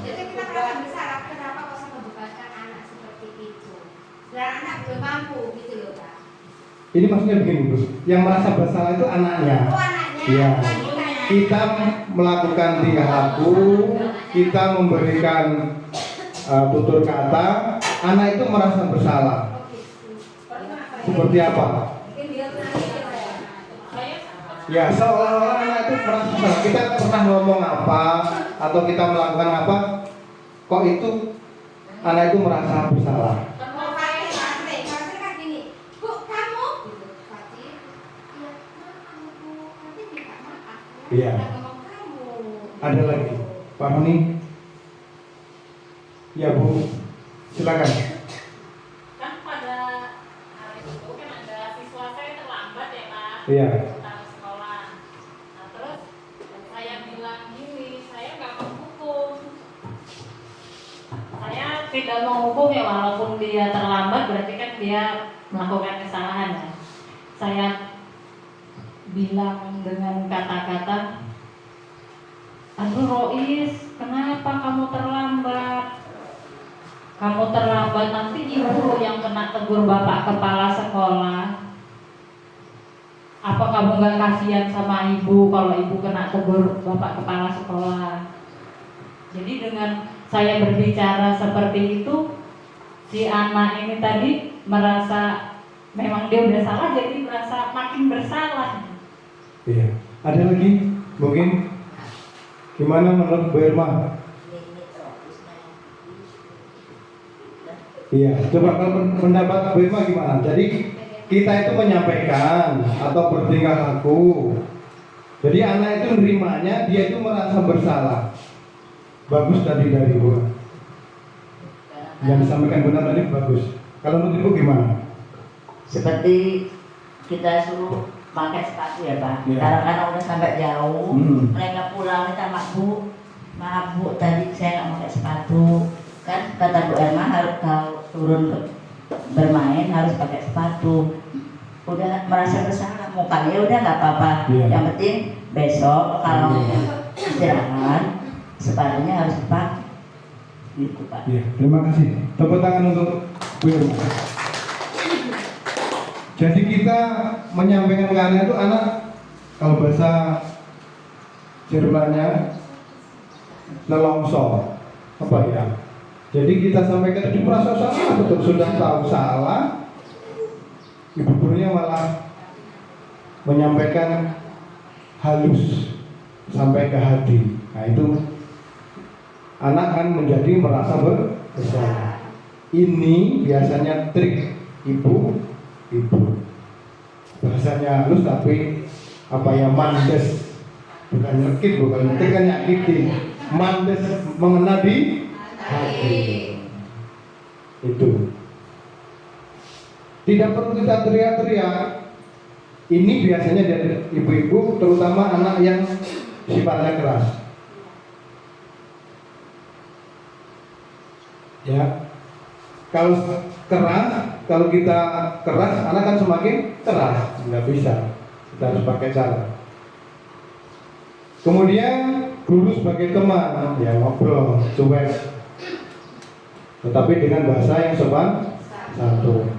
Jadi kita merasa bersalah, kenapa kok saya membebankan anak seperti itu? Dan anak belum mampu gitu loh, Pak. Ini maksudnya begini, Bu. Yang merasa bersalah itu anaknya. Oh, anaknya. Iya. Bukan kitanya. Kita melakukan tingkah laku, kita memberikan tutur kata, anak itu merasa bersalah. Oh, gitu. Seperti apa? Mungkin dia pernah mikir ya. Ya, seolah-olah anak itu merasa bersalah. Kita pernah ngomong apa atau kita melakukan apa, kok itu anak itu merasa bersalah. Mau pakai Fatih kan gini, Bu, kamu gitu. Fatih, ya maaf Bu, Fatih minta maaf. Iya. Udah ngomong kamu. Ada lagi, Pak Roni? Ya Bu, silakan. Kan pada hari itu kan ada siswa saya terlambat ya Pak. Iya. Datang sekolah. Nah terus saya bilang gini, saya nggak menghukum. Saya tidak menghukum ya, walaupun dia terlambat berarti kan dia melakukan kesalahan ya. Saya bilang dengan kata-kata, aduh Rois, kenapa kamu terlambat? Kamu terlambat, nanti ibu yang kena tegur bapak kepala sekolah. Apa kamu gak kasihan sama ibu kalau ibu kena tegur bapak kepala sekolah? Jadi dengan saya berbicara seperti itu, si anak ini tadi merasa memang dia udah salah, jadi merasa makin bersalah. Iya. Ada lagi? Mungkin gimana menurut Bu Irma? Iya, coba kalau pendapat Bu Irma gimana? Jadi kita itu menyampaikan atau bertingkah laku. Jadi anak itu menerimanya, dia itu merasa bersalah. Bagus tadi dari Bu. Yang disampaikan benar tadi bagus. Kalau menurut Ibu gimana? Seperti kita suruh pakai sepatu ya Pak. Iya. Kadang-kadang udah sampai jauh, mereka pulang minta maaf Bu, tadi saya nggak pakai sepatu. Kan kata Bu Irma harus kalau turun bermain harus pakai sepatu. Udah merasa bersalah, mukanya udah nggak apa-apa. Iya. Yang penting besok kalau istirahat sepatunya harus dipakai. Gitu Pak. Iya, terima kasih. Tepuk tangan untuk Bu Irma. Jadi kita menyampaikan ke anak itu, anak kalau bahasa Jermannya nelongso, apa ya? Jadi kita sampaikan itu merasa salah, betul sudah tahu salah, ibu gurunya malah menyampaikan halus sampai ke hati. Nah itu anak kan menjadi merasa bersalah. Ini biasanya trik ibu bahasanya halus tapi apa ya, mandes, bukan nyekit, bukan nyetik kan nyakitin, mandes mengena di hati. Itu Tidak perlu kita teriak-teriak. Ini biasanya dari ibu-ibu, terutama anak yang sifatnya keras. Ya, kalau kita keras, anak kan semakin keras. Nggak bisa. Kita harus pakai cara. Kemudian guru sebagai teman, ya ngobrol, cuek, tetapi dengan bahasa yang sopan santun.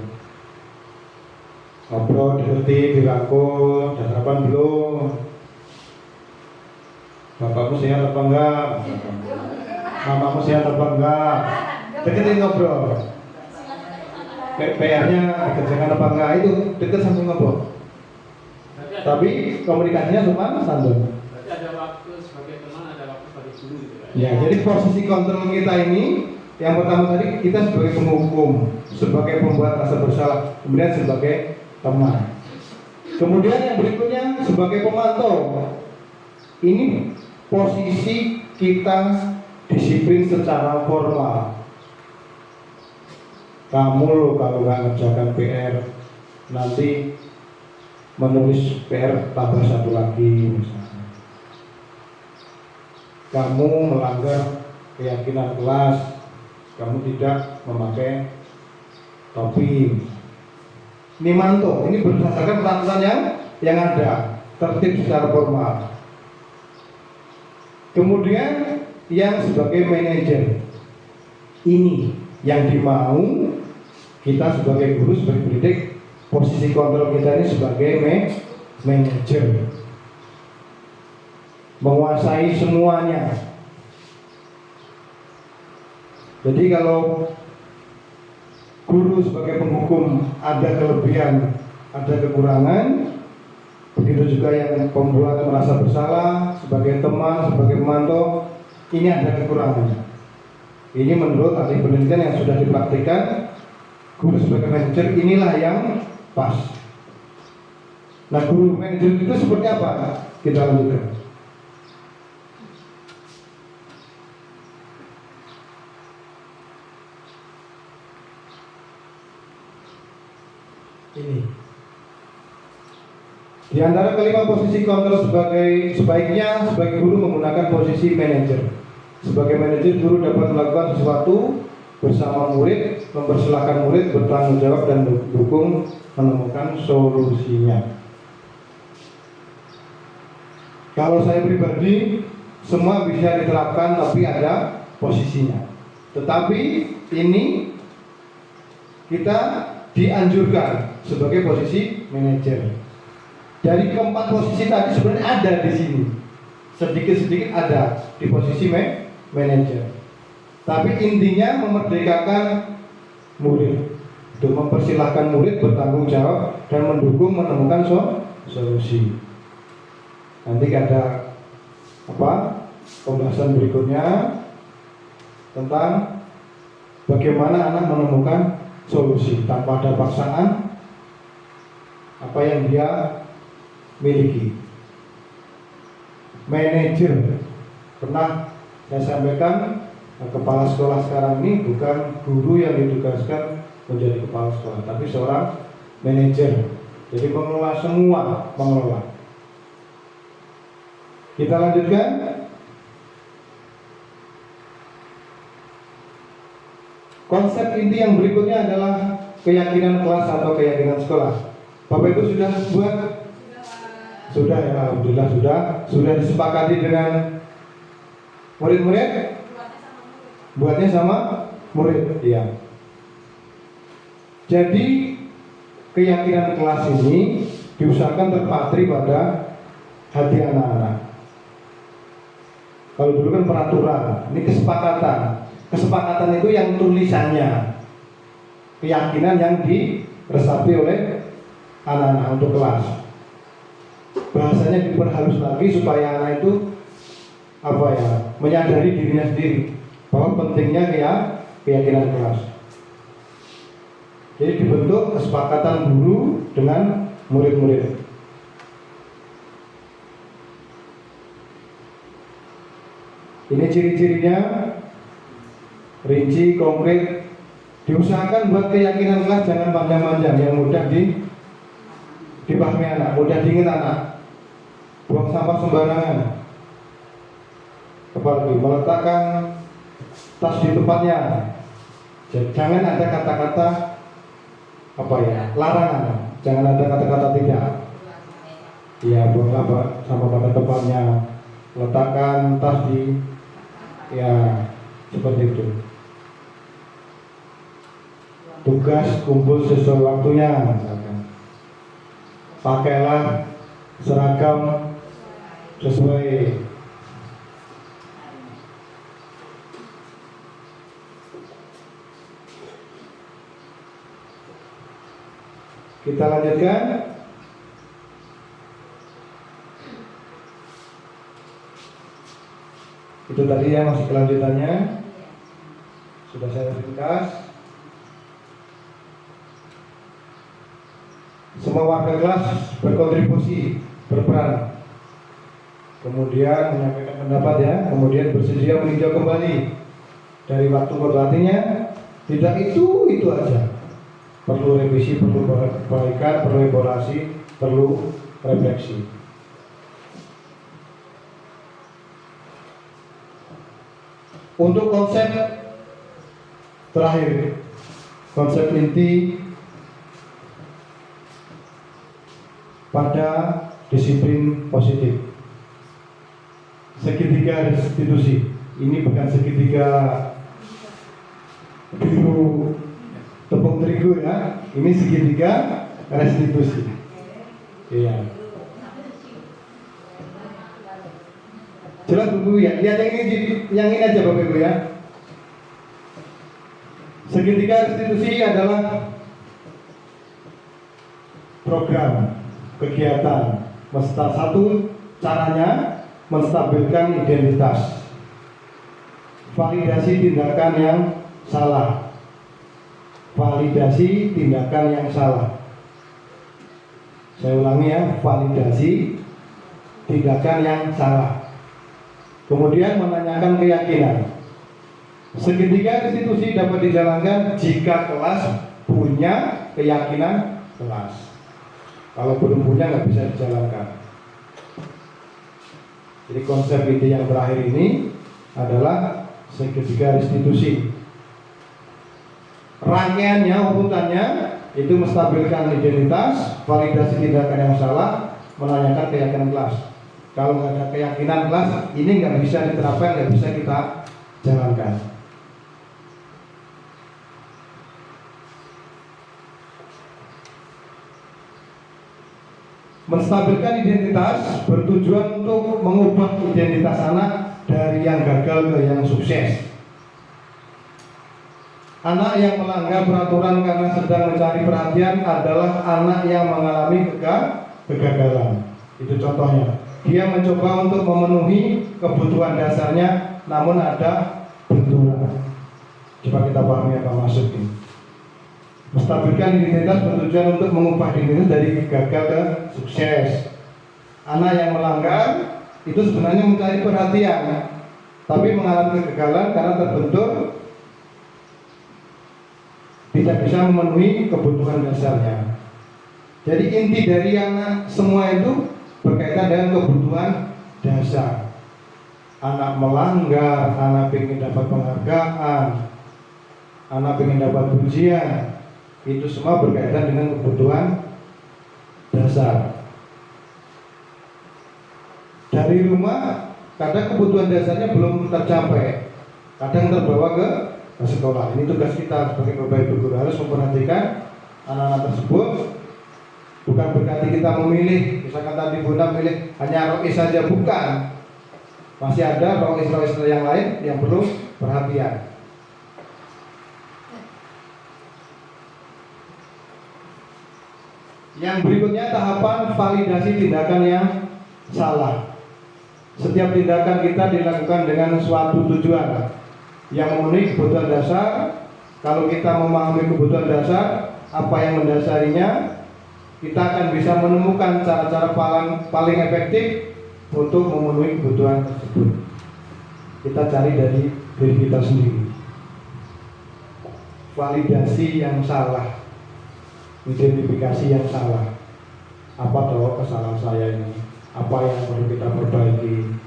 Ngobrol, dikerti, dirangkul, dan sarapan belum? Bapakmu sehat apa enggak? Mamamu sehat apa enggak? Deketin ngobrol. PR-nya dikerjakan apa enggak, itu deket sambil ngobrol. Tapi komunikasinya sopan santun. Berarti ada waktu sebagai teman, ada waktu sebagai guru gitu kan? Ya, jadi posisi kontrol kita ini, yang pertama tadi kita sebagai penghukum, sebagai pembuat rasa bersalah, kemudian sebagai teman. Kemudian yang berikutnya sebagai pemantau. Ini posisi kita disiplin secara formal. Kamu loh kalau nggak ngerjakan PR, nanti menulis PR tambah satu lagi misalnya. Kamu melanggar keyakinan kelas, kamu tidak memakai topi. Ini manto, ini berdasarkan peraturan yang ada, tertib secara formal. Kemudian yang sebagai manajer, ini yang dimau kita sebagai guru, sebagai pendidik, posisi kontrol kita ini sebagai manajer, menguasai semuanya. Jadi kalau guru sebagai penghukum ada kelebihan, ada kekurangan, begitu juga yang pembuat merasa bersalah, sebagai teman, sebagai pemantau, ini ada kekurangannya. Ini menurut ahli penelitian yang sudah dipraktikkan, guru sebagai manajer inilah yang pas. Nah, guru manajer itu seperti apa? Kita lanjutkan. Ini. Di antara kelima posisi kontrol sebaiknya sebagai guru menggunakan posisi manajer. Sebagai manajer, guru dapat melakukan sesuatu bersama murid, mempersilahkan murid bertanggung jawab dan mendukung menemukan solusinya. Kalau saya pribadi, semua bisa diterapkan tapi ada posisinya. Tetapi ini kita dianjurkan sebagai posisi manajer. Dari keempat posisi tadi sebenarnya ada di sini, sedikit-sedikit ada di posisi manajer. Tapi intinya memerdekakan murid, untuk mempersilahkan murid bertanggung jawab dan mendukung menemukan solusi. Nanti ada pembahasan berikutnya tentang bagaimana anak menemukan solusi tanpa ada paksaan apa yang dia miliki. Manajer, pernah saya sampaikan, kepala sekolah sekarang ini bukan guru yang ditugaskan menjadi kepala sekolah, tapi seorang manajer. Jadi mengelola semua, mengelola. Kita lanjutkan. Konsep inti yang berikutnya adalah keyakinan kelas atau keyakinan sekolah. Bapak Ibu sudah buat? Sudah ya, alhamdulillah sudah disepakati dengan murid-murid. Buatnya sama murid, iya. Jadi keyakinan kelas ini diusahakan terpatri pada hati anak-anak. Kalau dulu kan peraturan, ini kesepakatan. Kesepakatan itu yang tulisannya, keyakinan yang diresapi oleh anak-anak untuk kelas. Bahasanya diperhalus lagi supaya anak itu menyadari dirinya sendiri bahwa pentingnya keyakinan kelas. Jadi dibentuk kesepakatan guru dengan murid-murid. Ini ciri-cirinya, rinci, konkret, Diusahakan buat keyakinan kelas jangan panjang-panjang, yang mudah dipahami anak, mudah diingat anak. Buang sampah sembarangan. Apalagi meletakkan tas di tempatnya. Jangan ada kata-kata larangan. Jangan ada kata-kata tidak. Ya, buang sampah pada tempatnya. Letakkan tas di seperti itu. Tugas kumpul sesuai waktunya, misalkan. Pakailah seragam sesuai. Kita lanjutkan. Itu tadi ya, masih kelanjutannya. Sudah saya ringkas. Semua warga kelas berkontribusi, berperan. Kemudian menyampaikan pendapat ya, kemudian bersedia meninjau kembali dari waktu ke waktunya. Tidak itu aja. Perlu revisi, perlu perbaikan, perlu evaluasi, perlu refleksi. Untuk konsep terakhir, konsep inti pada disiplin positif. Segitiga restitusi. Ini bukan segitiga biru tepung terigu ya. Ini segitiga restitusi. Iya. Jelas Bapak Ibu ya. Lihat yang ini aja Bapak Ibu ya. Segitiga restitusi adalah program kegiatan. Satu caranya menstabilkan identitas, validasi tindakan yang salah, validasi tindakan yang salah. Saya ulangi ya, validasi tindakan yang salah. Kemudian menanyakan keyakinan. Segitiga restitusi dapat dijalankan jika kelas punya keyakinan kelas. Kalau belum punya nggak bisa dijalankan. Jadi konsep inti yang terakhir ini adalah segitiga restitusi. Rangkaiannya, urutannya itu menstabilkan identitas, validasi tindakan yang salah, menanyakan keyakinan kelas. Kalau nggak ada keyakinan kelas, ini nggak bisa diterapkan, nggak bisa kita jalankan. Menstabilkan identitas bertujuan untuk mengubah identitas anak dari yang gagal ke yang sukses. Anak yang melanggar peraturan karena sedang mencari perhatian adalah anak yang mengalami kegagalan. Itu contohnya. Dia mencoba untuk memenuhi kebutuhan dasarnya, namun ada benturan. Coba kita pahami apa maksud ini. Menstabilkan identitas bertujuan untuk mengubah identitas dari gagal ke sukses. Anak yang melanggar itu sebenarnya mencari perhatian, tapi mengalami kegagalan karena terbentur, tidak bisa memenuhi kebutuhan dasarnya. Jadi inti dari anak semua itu berkaitan dengan kebutuhan dasar. Anak melanggar, anak ingin dapat penghargaan, anak ingin dapat pujian. Itu semua berkaitan dengan kebutuhan dasar. Dari rumah, kadang kebutuhan dasarnya belum tercapai, kadang terbawa ke sekolah. Ini tugas kita sebagai bapak ibu guru, harus memperhatikan anak-anak tersebut. Bukan berarti kita memilih, misalkan tadi Bunda milih hanya rois saja, bukan. Masih ada rois-rois yang lain yang perlu perhatian. Yang berikutnya tahapan validasi tindakan yang salah. Setiap tindakan kita dilakukan dengan suatu tujuan yang memenuhi kebutuhan dasar. Kalau kita memahami kebutuhan dasar, apa yang mendasarinya, kita akan bisa menemukan cara-cara paling efektif untuk memenuhi kebutuhan tersebut. Kita cari dari diri kita sendiri. validasi yang salah, identifikasi yang salah. Apa toh kesalahan saya ini? Apa yang perlu kita perbaiki?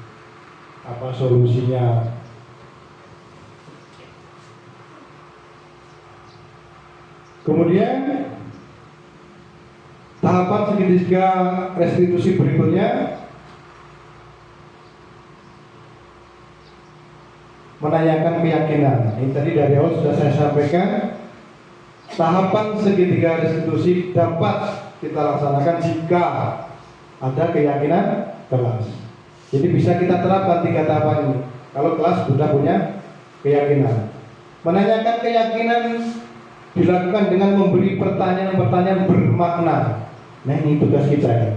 Apa solusinya? Kemudian tahapan segitiga restitusi berikutnya menanyakan keyakinan. Ini tadi dari awal sudah saya sampaikan. Tahapan segitiga restitusi dapat kita laksanakan jika ada keyakinan kelas. Jadi bisa kita terapkan 3 tahapan ini. Kalau kelas sudah punya keyakinan. Menanyakan keyakinan dilakukan dengan memberi pertanyaan-pertanyaan bermakna. Nah, ini tugas kita ya.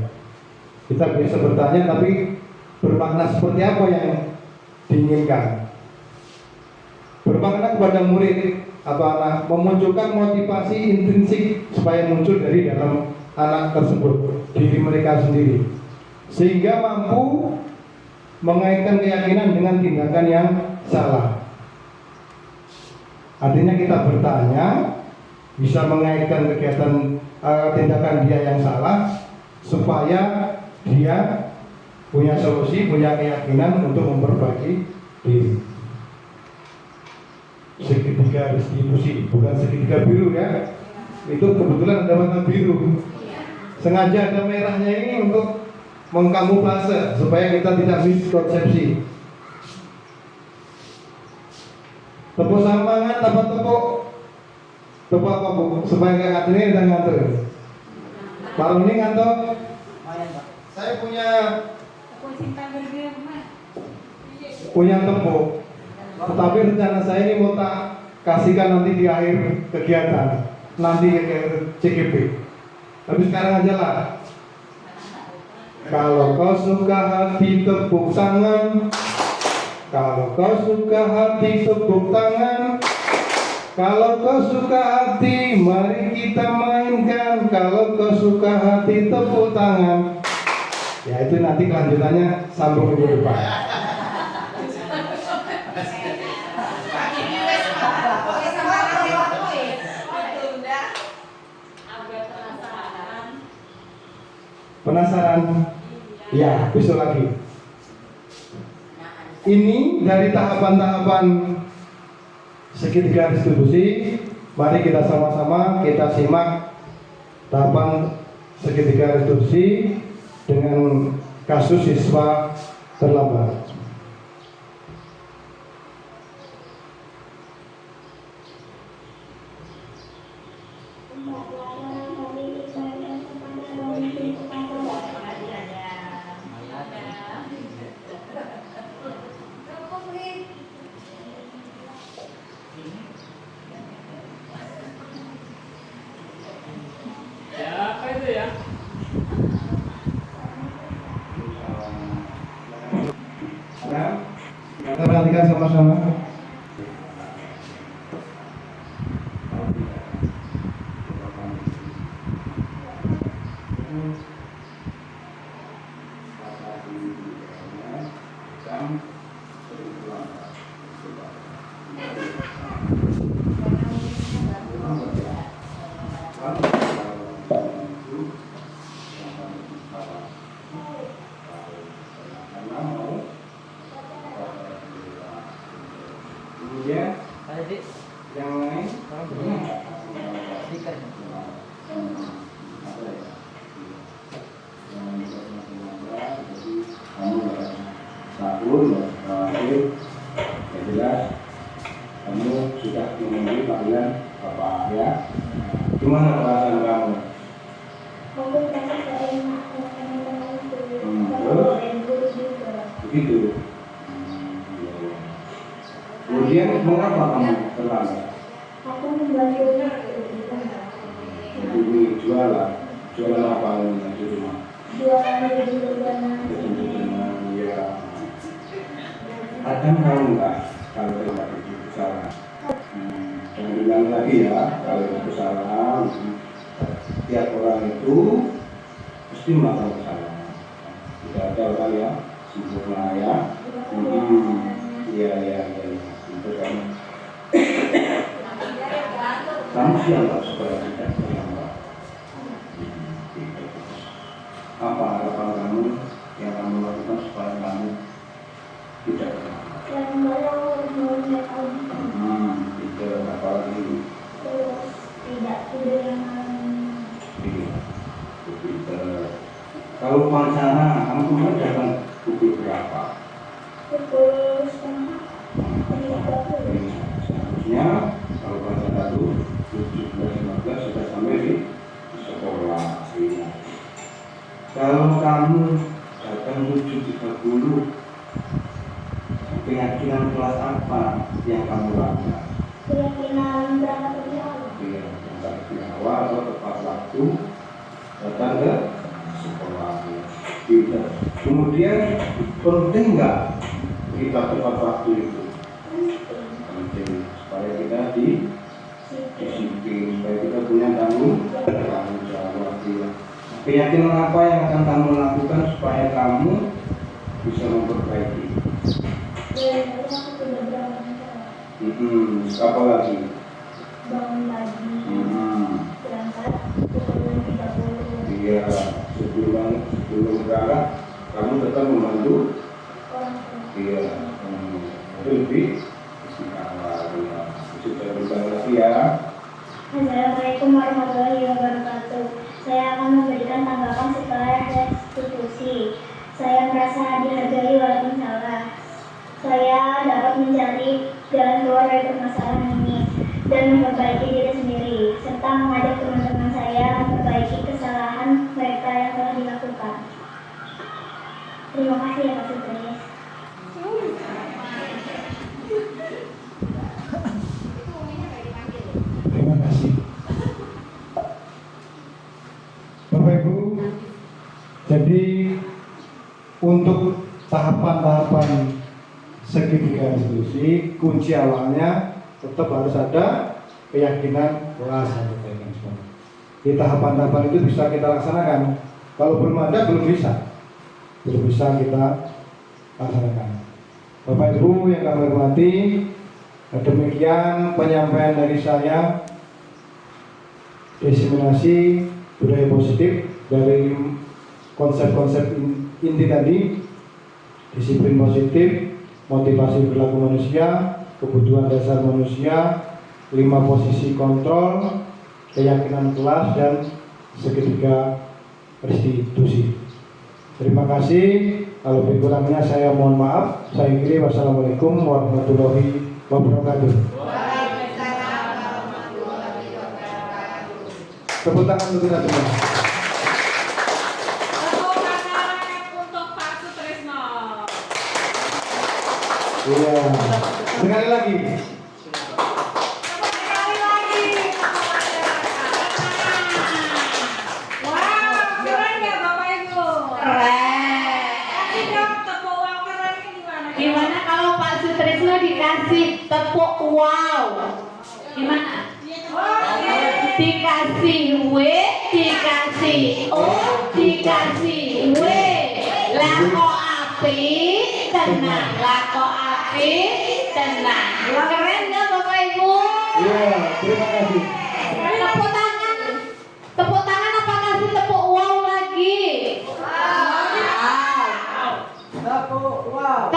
Kita biasa bertanya tapi bermakna seperti apa yang diinginkan. Bermakna kepada murid atau anak, memunculkan motivasi intrinsik supaya muncul dari dalam anak tersebut, diri mereka sendiri, sehingga mampu mengaitkan keyakinan dengan tindakan yang salah. Artinya kita bertanya bisa mengaitkan kegiatan tindakan dia yang salah supaya dia punya solusi, punya keyakinan untuk memperbaiki diri. Segitiga restitusi, bukan segitiga biru ya. Itu kebetulan ada warna biru. Sengaja ada merahnya ini untuk mengkamuflase supaya kita tidak miskonsepsi. Tepuk semangat apa tepuk? Tepuk apa bu? Supaya nggak ngantuk ini dan ngantuk. Baru ini ngantuk. Saya punya tepuk. Tetapi rencana saya ini mau tak kasihkan nanti di akhir kegiatan, nanti ke CGP. Tapi sekarang aja lah. Kalau kau suka hati tepuk tangan, kalau kau suka hati tepuk tangan, kalau kau suka hati mari kita mainkan, kalau kau suka hati tepuk tangan. Ya itu nanti kelanjutannya sambung minggu depan. Penasaran? Ya, besok lagi. Ini dari tahapan-tahapan segitiga restitusi. Mari kita sama-sama kita simak tahapan segitiga restitusi dengan kasus siswa terlambat. Kita perhatikan sama-sama. Kemudian yang lain tahun terakhir yang jelas kamu sudah memenuhi panggilan Bapak ya. Gimana perasaan kamu? Begitu. Kemudian mengapa kamu terlambat? Aku membantu jualan apa di rumah? jualan di rumah. Ya. Kadang tahu nggak kalau tidak itu salah. Jangan bilang lagi ya kalau itu kesalahan. Tiap orang itu mesti melakukan kesalahan. Tidak ada orang yang sempurna ya. Iya. Itu kan. Kamu siap nggak supaya tidak terlambat? Tidak. Apa harapan kamu yang kamu lakukan supaya kamu tidak terlambat? Tidak, apalagi tidak tidur yang malam. iya, tidak. Kalau wawancara, kamu kemarin datang pukul berapa? Pukul setengah. Seharusnya kalau wawancara itu 17.15 sudah sampai di sekolah. Iya. Kalau kamu datang 7.30, keyakinan kelas apa yang kamu lakukan? Keyakinan berangkat lebih awal. Iya, yang lebih awal atau tepat waktu datang ke sekolah. Tidak. Kemudian penting nggak kita tepat waktu itu? Penting supaya kita disiplin, supaya kita punya tanggung jawab. Iya. Keyakinan apa yang akan kamu lakukan supaya kamu bisa memperbaiki? Dan aku tidak berangkat. Apa lagi? Bangun pagi. Berangkat pukul 6.30. Iya, sebelum berangkat kamu tetap membantu. Orang tua. Iya, itu lebih awal. Sudah berubah lagi ya. Assalamualaikum warahmatullahi wabarakatuh. Saya akan memberikan tanggapan setelah restitusi. Saya merasa dihargai walaupun salah. Saya dapat mencari jalan keluar dari permasalahan ini dan memperbaiki diri sendiri, serta mengajak teman-teman saya memperbaiki kesalahan mereka yang telah dilakukan. Terima kasih ya Pak Sutris. Terima kasih. Bapak Ibu, jadi untuk tahapan-tahapan segitiga restitusi, kunci awalnya tetap harus ada keyakinan kelas. Di tahapan-tahapan itu bisa kita laksanakan. Kalau belum ada, belum bisa kita laksanakan. Bapak Ibu yang kami hormati, demikian penyampaian dari saya, diseminasi budaya positif dari konsep-konsep inti tadi: disiplin positif, motivasi perilaku manusia, kebutuhan dasar manusia, 5 posisi kontrol, keyakinan kelas, dan segitiga restitusi. Terima kasih. Kalau lebih kurangnya saya mohon maaf. Saya akhiri. Wassalamualaikum warahmatullahi wabarakatuh. Tepuk tangan untuk kita semua. Tepuk tangan untuk Pak Sutrisno. Iya. Sekali lagi. Sekali lagi. Wow, keren ya Bapak Ibu. Keren. Tapi dong tepuk wow kerennya gimana? Gimana kalau Pak Sutrisno dikasih tepuk wow? Gimana? Dikasih W, dikasih O, dikasih W. Lah kok apik, tenang. Lah kok apik, tenang. Keren nggak Bapak Ibu? Iya, terima kasih. Tepuk tangan. Tepuk tangan apa kasih tepuk wow lagi? Tepuk wow.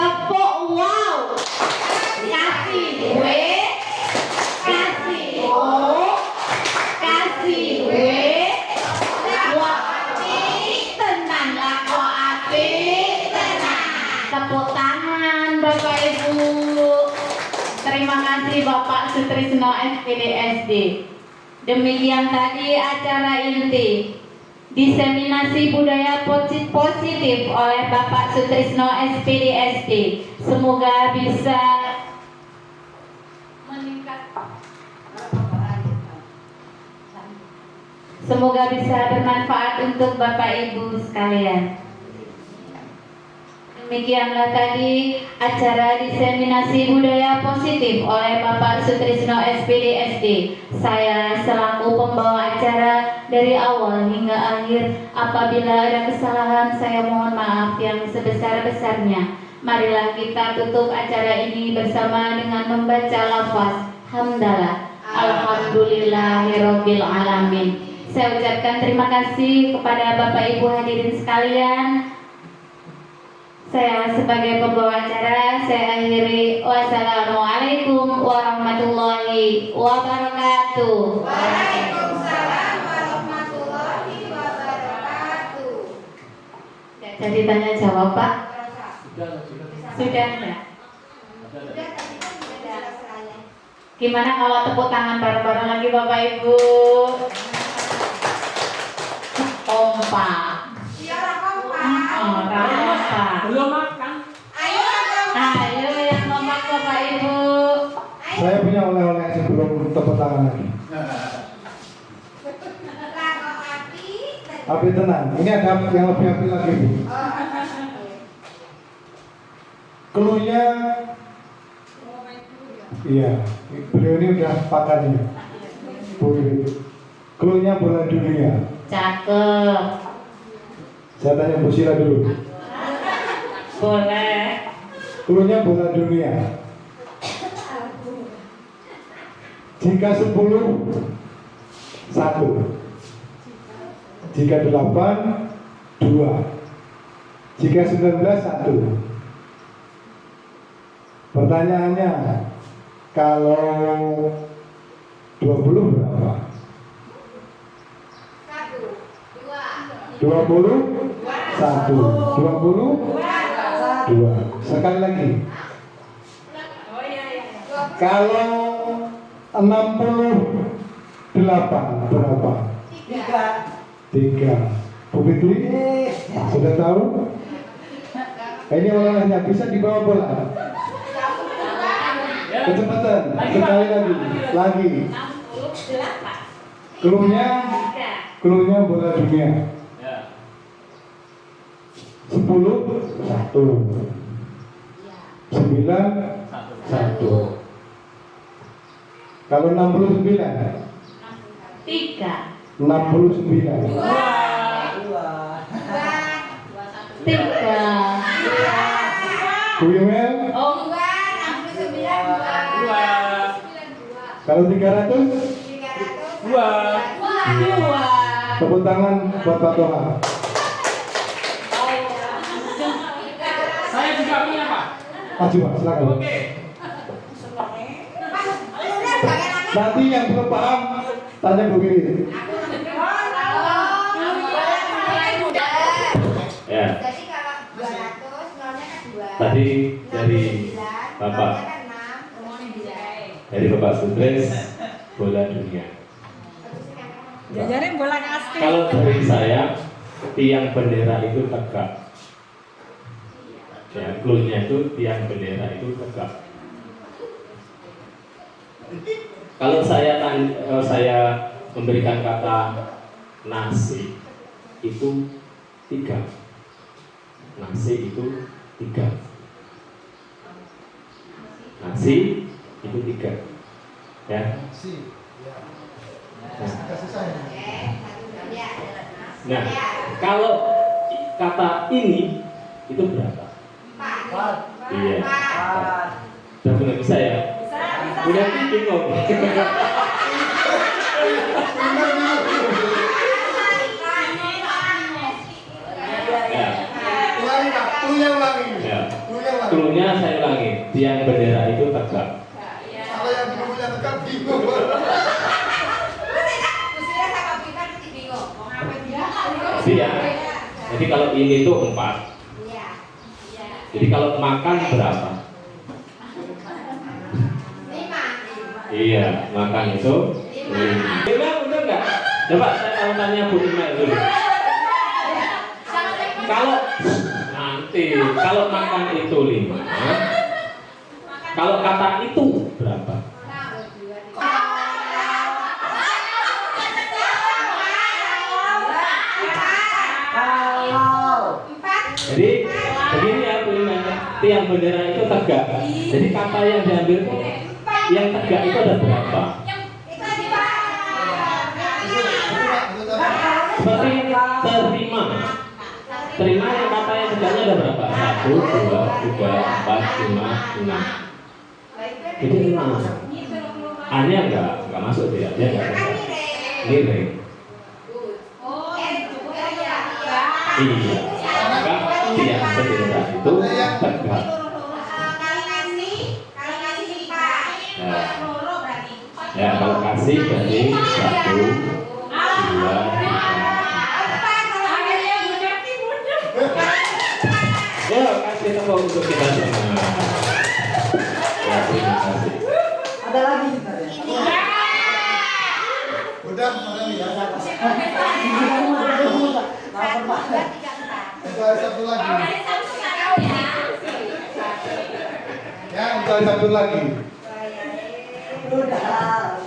Kasih W, kasih O, kasih W. Wah, tenang lah kok apik, tenang. Tepuk tangan Bapak Ibu. Terima kasih Bapak Sutrisno SPD SD. Demikian tadi acara inti diseminasi budaya positif oleh Bapak Sutrisno SPD SD. Semoga bisa meningkat. Semoga bisa bermanfaat untuk Bapak Ibu sekalian. Demikianlah tadi acara diseminasi budaya positif oleh Bapak Sutrisno SPD SD. Saya selaku pembawa acara dari awal hingga akhir. Apabila ada kesalahan, saya mohon maaf yang sebesar-besarnya. Marilah kita tutup acara ini bersama dengan membaca lafaz hamdalah. Alhamdulillahirabbil alamin. Saya ucapkan terima kasih kepada Bapak Ibu hadirin sekalian. Saya sebagai pembawa acara, saya akhiri. Wassalamualaikum warahmatullahi wabarakatuh. Waalaikumsalam warahmatullahi wabarakatuh. Jadi tanya jawab Pak. Sudah ya. Gimana kalau tepuk tangan bareng-bareng lagi Bapak Ibu? Kompak. Belum makan. Ayo yang kompak Bapak Ibu. Saya punya oleh-oleh sebelum tepuk tangan lagi. Api tenang. Ini ada yang lebih api lagi, Bu. Keluhnya, iya, beliau ini udah pakar ini. Bu, keluhnya bola dunia. Cakep. Saya tanya Bu Sila dulu. Boleh. Keluhnya bola dunia. Jika 10, 1. Jika 8, 2. Jika 19, 1. Pertanyaannya, kalau 20 berapa? 20, 1. 20, 2. Sekali lagi. Kalau 68 berapa? 3. Bu Fitri, sudah tahu? Ini olahraga bisa dibawa bola. Kecepatan, sekali lagi. Keluhnya bola dunia. 10, 1. 9, 1. Kalau 69, 3. 69. 3. Bu Yumel, Oh, kalau 300, 2. tepuk tangan buat Pak Toha. Saya juga punya Pak. Maju Pak, silakan. Nanti yang belum paham, tanya Bu Giri. Ya. Jadi kalau 200 nolnya kan 2. Tadi dari Bapak, dari Bapak Sudres, bola dunia. Jajarin bola kasti. Kalau dari saya, tiang bendera itu tegak. Ya, clue-nya itu tiang bendera itu tegak. Kalau saya memberikan kata nasi itu 3. Nasi itu 3. Nasi itu 3. Ya. Nah, kalau kata ini itu berapa? 4. Iya. Sudah mulai bisa ya? Udah bingung. Ya. Ulangi Pak, clue-nya ulangi. Ya. Clue-nya ulangi. Clue-nya saya ulangi. Tiang bendera itu tegak. Kalau yang clue-nya tegak bingung. Iya. Jadi kalau ini tuh 4. Jadi kalau makan berapa? 5. Iya, makan itu 5. Benar nggak? Coba saya tanya Bu Imail dulu. Kalau makan itu 5, kalau kata itu berapa? Jadi begini ya Bu Imail, tiang bendera itu tegak. Jadi kata yang diambil yang tegak itu ada berapa? Seperti terima. Terima yang kata yang tegaknya ada berapa? 1, 2, 3, 4, 5, 6. Jadi 5. A-nya enggak masuk dia enggak Kan bisa. miring. Miring. Juga ya. Iya. Enggak, iya bendera itu tegak. Kalau ngasih lipat. Nah, Loro berarti. ya kalau kasih berarti 1, 2, 3. Ya, kasih tepuk untuk kita semua. Ya, terima kasih. Ada lagi kita ya. Udah, ya. Satu lagi. Ya, untuk satu lagi. Udah.